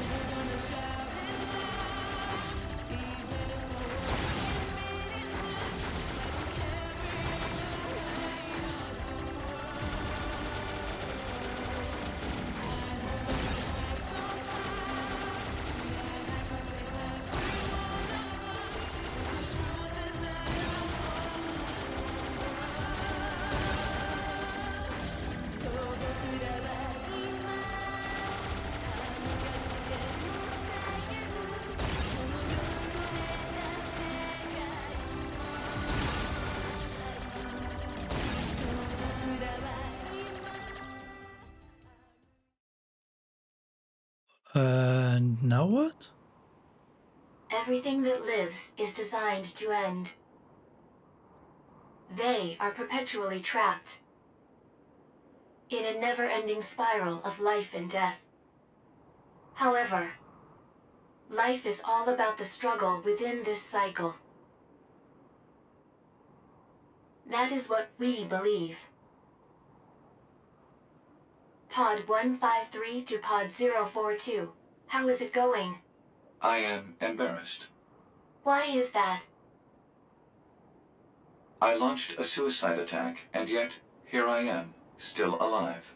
Now what? Everything that lives is designed to end. They are perpetually trapped in a never-ending spiral of life and death. However, life is all about the struggle within this cycle. That is what we believe. Pod 153 to Pod 042. How is it going? I am embarrassed. Why is that? I launched a suicide attack, and yet here I am, still alive.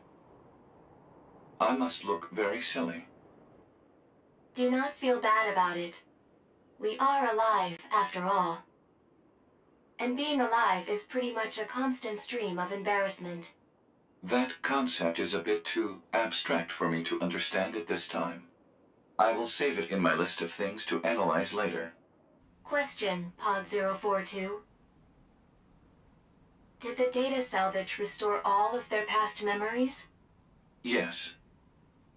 I must look very silly. Do not feel bad about it. We are alive, after all. And being alive is pretty much a constant stream of embarrassment. That concept is a bit too abstract for me to understand at this time. I will save it in my list of things to analyze later. Question, Pod 042. Did the data salvage restore all of their past memories? Yes.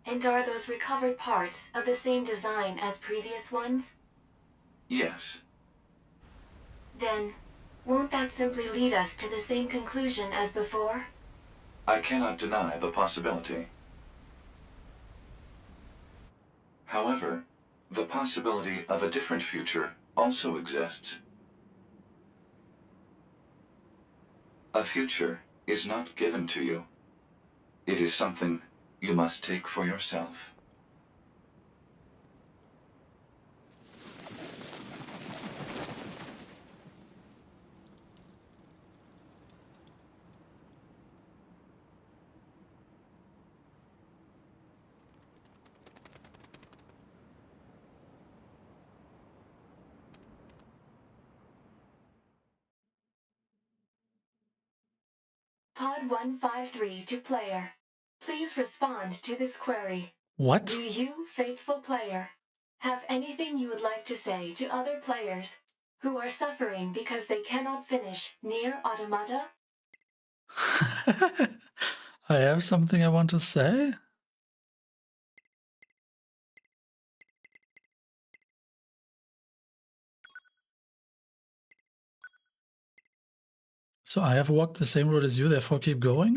And are those recovered parts of the same design as previous ones? Yes. Then, won't that simply lead us to the same conclusion as before? I cannot deny the possibility. However, the possibility of a different future also exists. A future is not given to you. It is something you must take for yourself. Pod 153 to player. Please respond to this query. What? Do you, faithful player, have anything you would like to say to other players who are suffering because they cannot finish NieR Automata? I have something I want to say? So I have walked the same road as you, therefore keep going?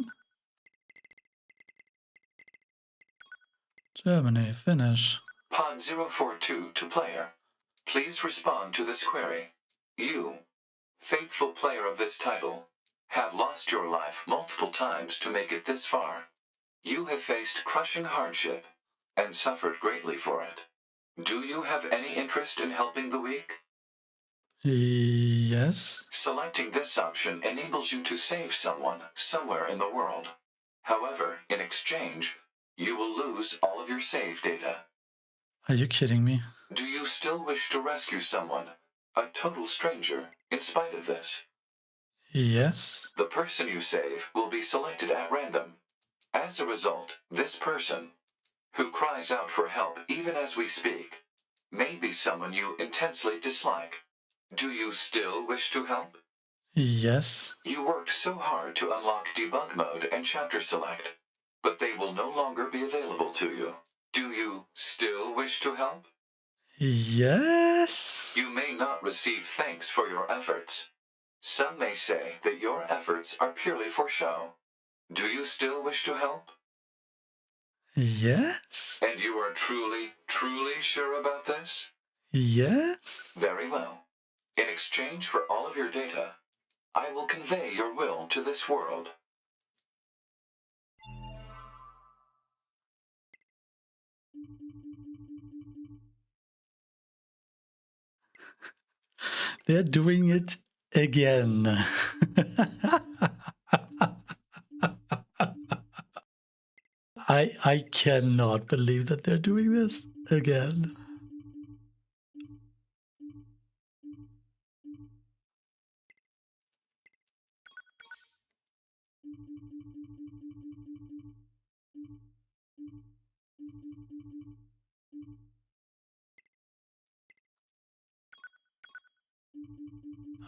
Germany, finish. Pod 042 to player. Please respond to this query. You, faithful player of this title, have lost your life multiple times to make it this far. You have faced crushing hardship and suffered greatly for it. Do you have any interest in helping the weak? Yes. Selecting this option enables you to save someone somewhere in the world. However, in exchange, you will lose all of your save data. Are you kidding me? Do you still wish to rescue someone, a total stranger, in spite of this? Yes. The person you save will be selected at random. As a result, this person, who cries out for help even as we speak, may be someone you intensely dislike. Do you still wish to help? Yes. You worked so hard to unlock debug mode and chapter select, but they will no longer be available to you. Do you still wish to help? Yes. You may not receive thanks for your efforts. Some may say that your efforts are purely for show. Do you still wish to help? Yes. And you are truly, truly sure about this? Yes. Very well. In exchange for all of your data, I will convey your will to this world. They're doing it again. I cannot believe that they're doing this again.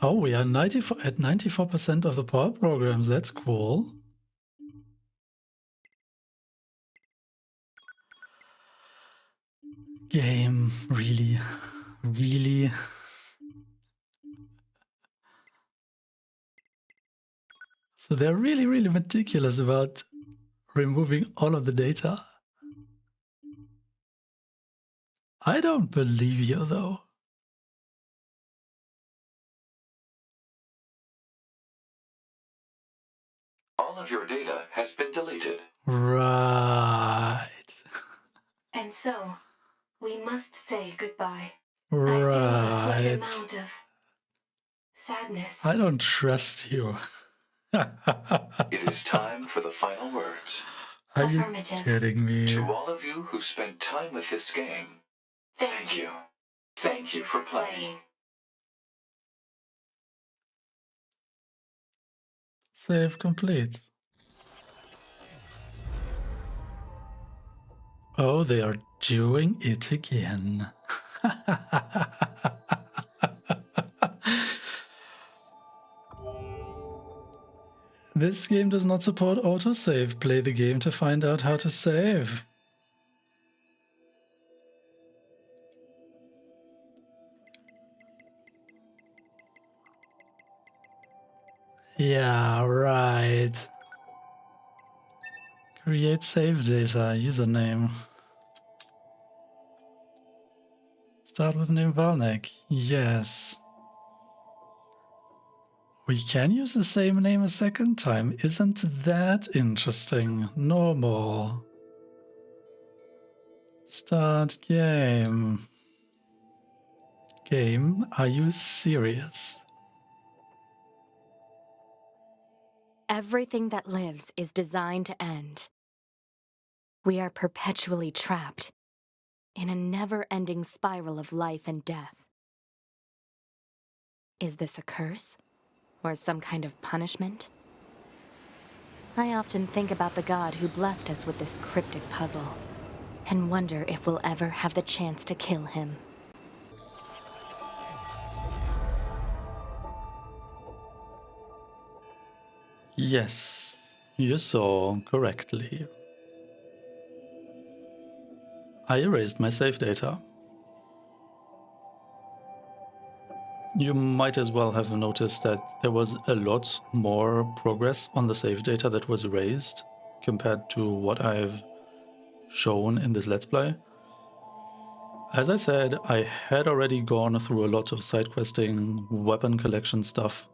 Oh, we are 94% of the power programs. That's cool. Game, really, really. So they're really, really meticulous about removing all of the data. I don't believe you, though. All of your data has been deleted. Right. And so, we must say goodbye. Right. I feel a slight amount of sadness. I don't trust you. It is time for the final words. Are you Affirmative. kidding me? To all of you who spent time with this game, thank you. Thank you for playing. Save complete. Oh, they are doing it again. This game does not support autosave. Play the game to find out how to save. Yeah, right. Create save data, username. Start with name Valnek. Yes. We can use the same name a second time. Isn't that interesting? Normal. Start game. Game, are you serious? Everything that lives is designed to end. We are perpetually trapped in a never-ending spiral of life and death. Is this a curse? Or some kind of punishment? I often think about the God who blessed us with this cryptic puzzle, and wonder if we'll ever have the chance to kill him. Yes, you saw correctly. I erased my save data. You might as well have noticed that there was a lot more progress on the save data that was erased compared to what I've shown in this Let's Play. As I said, I had already gone through a lot of side questing, weapon collection stuff.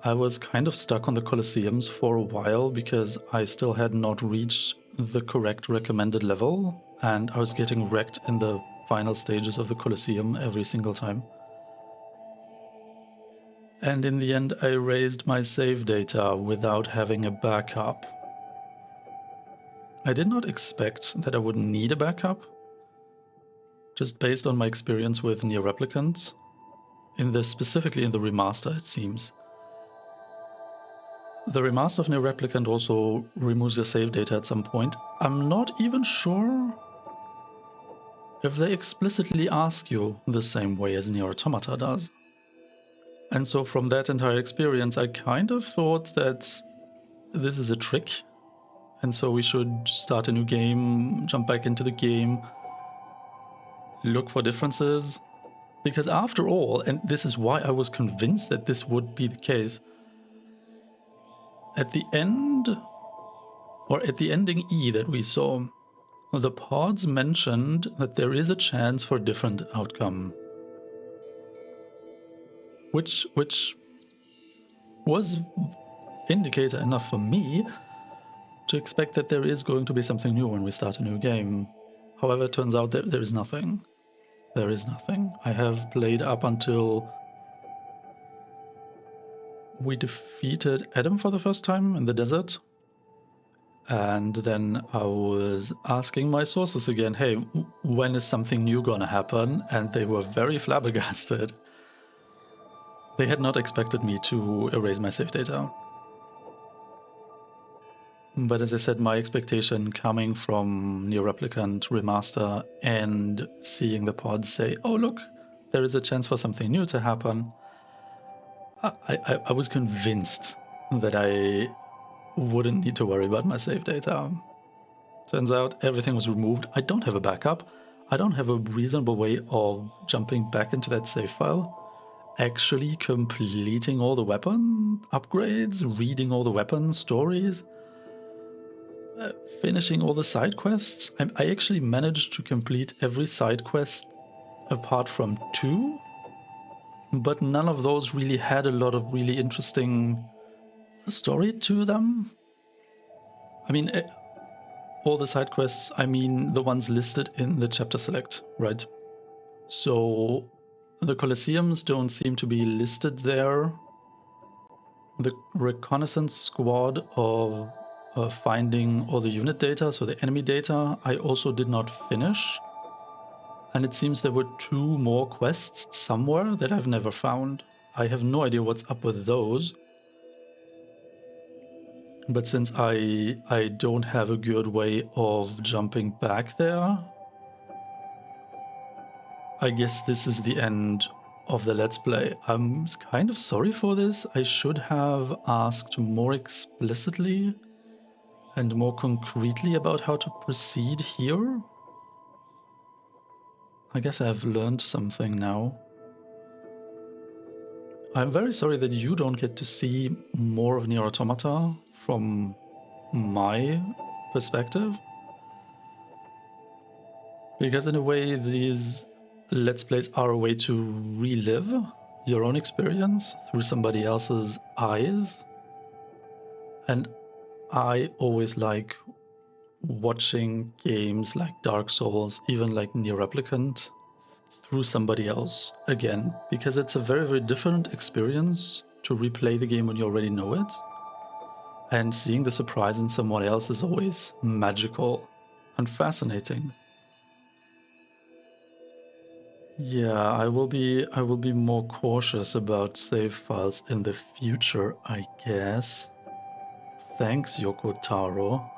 I was kind of stuck on the Colosseums for a while because I still had not reached the correct recommended level, and I was getting wrecked in the final stages of the Colosseum every single time. And in the end, I erased my save data without having a backup. I did not expect that I would need a backup, just based on my experience with NieR Replicant, specifically in the remaster, it seems. The remaster of NieR Replicant also removes your save data at some point. I'm not even sure if they explicitly ask you the same way as NieR Automata does. And so from that entire experience, I kind of thought that this is a trick, and so we should start a new game, jump back into the game, look for differences. Because after all, and this is why I was convinced that this would be the case, at the end, or at the ending E that we saw, the pods mentioned that there is a chance for a different outcome. which was indicator enough for me to expect that there is going to be something new when we start a new game. However, it turns out that there is nothing. There is nothing. I have played up until we defeated Adam for the first time in the desert. And then I was asking my sources again, hey, when is something new gonna happen? And they were very flabbergasted. They had not expected me to erase my save data. But as I said, my expectation coming from NieR Replicant Remaster and seeing the pods say, oh look, there is a chance for something new to happen, I was convinced that I wouldn't need to worry about my save data. Turns out everything was removed. I don't have a backup. I don't have a reasonable way of jumping back into that save file, actually completing all the weapon upgrades, reading all the weapon stories, finishing all the side quests. I actually managed to complete every side quest apart from 2, but none of those really had a lot of really interesting story to them. I mean, all the side quests, I mean the ones listed in the chapter select, right? So the Colosseums don't seem to be listed there. The reconnaissance squad of finding all the unit data, so the enemy data, I also did not finish. And it seems there were 2 more quests somewhere that I've never found. I have no idea what's up with those. But since I don't have a good way of jumping back there, I guess this is the end of the Let's Play. I'm kind of sorry for this. I should have asked more explicitly and more concretely about how to proceed here. I guess I've learned something now. I'm very sorry that you don't get to see more of NieR Automata from my perspective. Because in a way, these Let's Plays are a way to relive your own experience through somebody else's eyes. And I always like watching games like Dark Souls, even like NieR Replicant, through somebody else again, because it's a very, very different experience to replay the game when you already know it. And seeing the surprise in someone else is always magical and fascinating. Yeah, I will be more cautious about save files in the future, I guess. Thanks, Yoko Taro.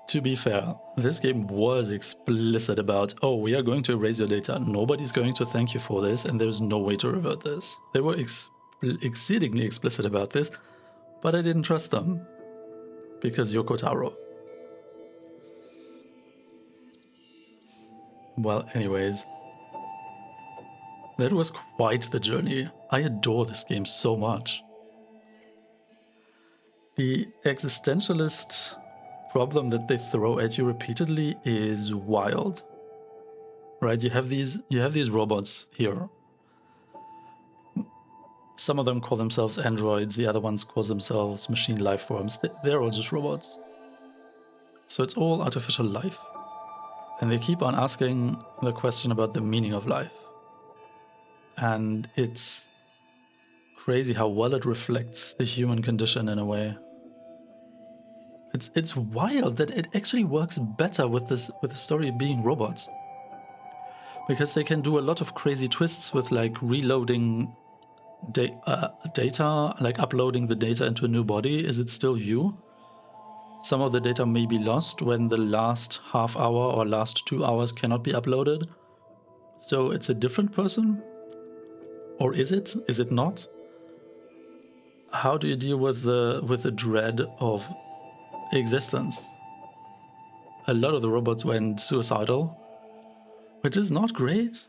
To be fair, this game was explicit about, oh, we are going to erase your data. Nobody's going to thank you for this, and there's no way to revert this. They were exceedingly explicit about this, but I didn't trust them. Because Yoko Taro. Well, anyways. That was quite the journey. I adore this game so much. The existentialist problem that they throw at you repeatedly is wild. Right? You have these robots here. Some of them call themselves androids, the other ones call themselves machine life forms. They're all just robots. So it's all artificial life. And they keep on asking the question about the meaning of life. And it's crazy how well it reflects the human condition in a way. It's wild that it actually works better with the story being robots. Because they can do a lot of crazy twists with like reloading data, like uploading the data into a new body. Is it still you? Some of the data may be lost when the last half hour or last 2 hours cannot be uploaded. So it's a different person? Or is it? Is it not? How do you deal with the dread of existence? A lot of the robots went suicidal, which is not great.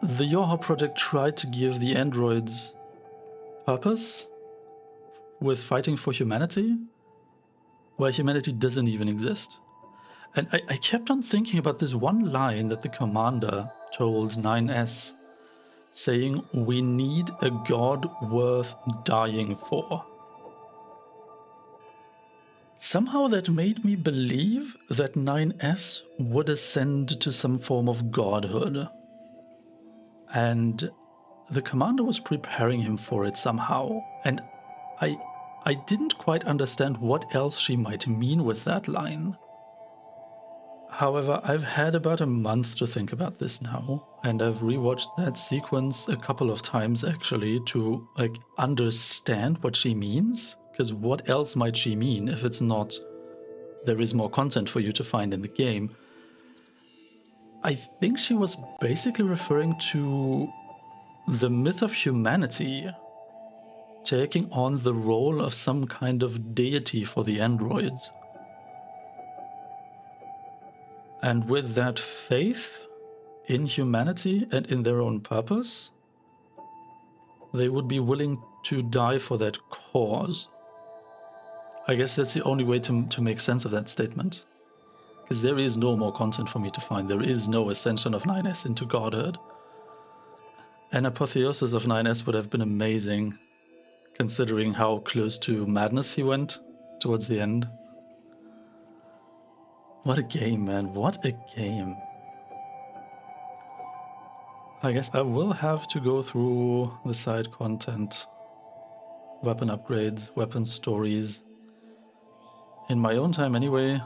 The Yoha project tried to give the androids purpose with fighting for humanity, where humanity doesn't even exist. And I kept on thinking about this one line that the commander told 9S, saying, "We need a god worth dying for." Somehow that made me believe that 9S would ascend to some form of godhood. And the commander was preparing him for it somehow. And I didn't quite understand what else she might mean with that line. However, I've had about a month to think about this now, and I've rewatched that sequence a couple of times actually to like understand what she means. Because what else might she mean if it's not there is more content for you to find in the game? I think she was basically referring to the myth of humanity taking on the role of some kind of deity for the androids. And with that faith in humanity and in their own purpose, they would be willing to die for that cause. I guess that's the only way to make sense of that statement. Because there is no more content for me to find. There is no ascension of 9S into godhood. An apotheosis of 9S would have been amazing, considering how close to madness he went towards the end. What a game, man. What a game. I guess I will have to go through the side content, weapon upgrades, weapon stories, in my own time anyway.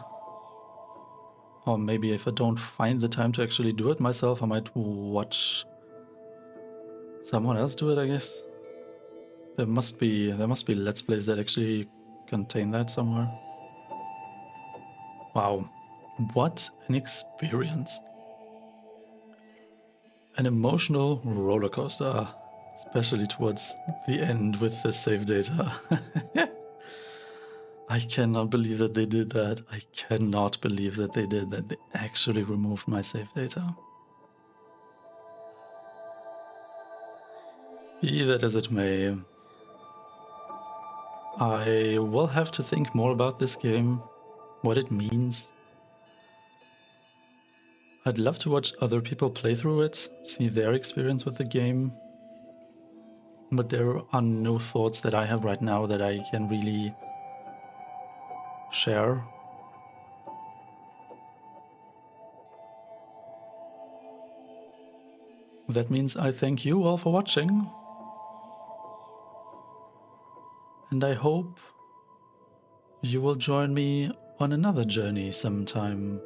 Or maybe if I don't find the time to actually do it myself, I might watch someone else do it, I guess. There must be Let's Plays that actually contain that somewhere. Wow, what an experience. An emotional roller coaster, especially towards the end with the save data. I cannot believe that they did that. I cannot believe that they did that. They actually removed my save data. Be that as it may, I will have to think more about this game, what it means. I'd love to watch other people play through it, see their experience with the game. But there are no thoughts that I have right now that I can really share. That means I thank you all for watching. And I hope you will join me on another journey sometime.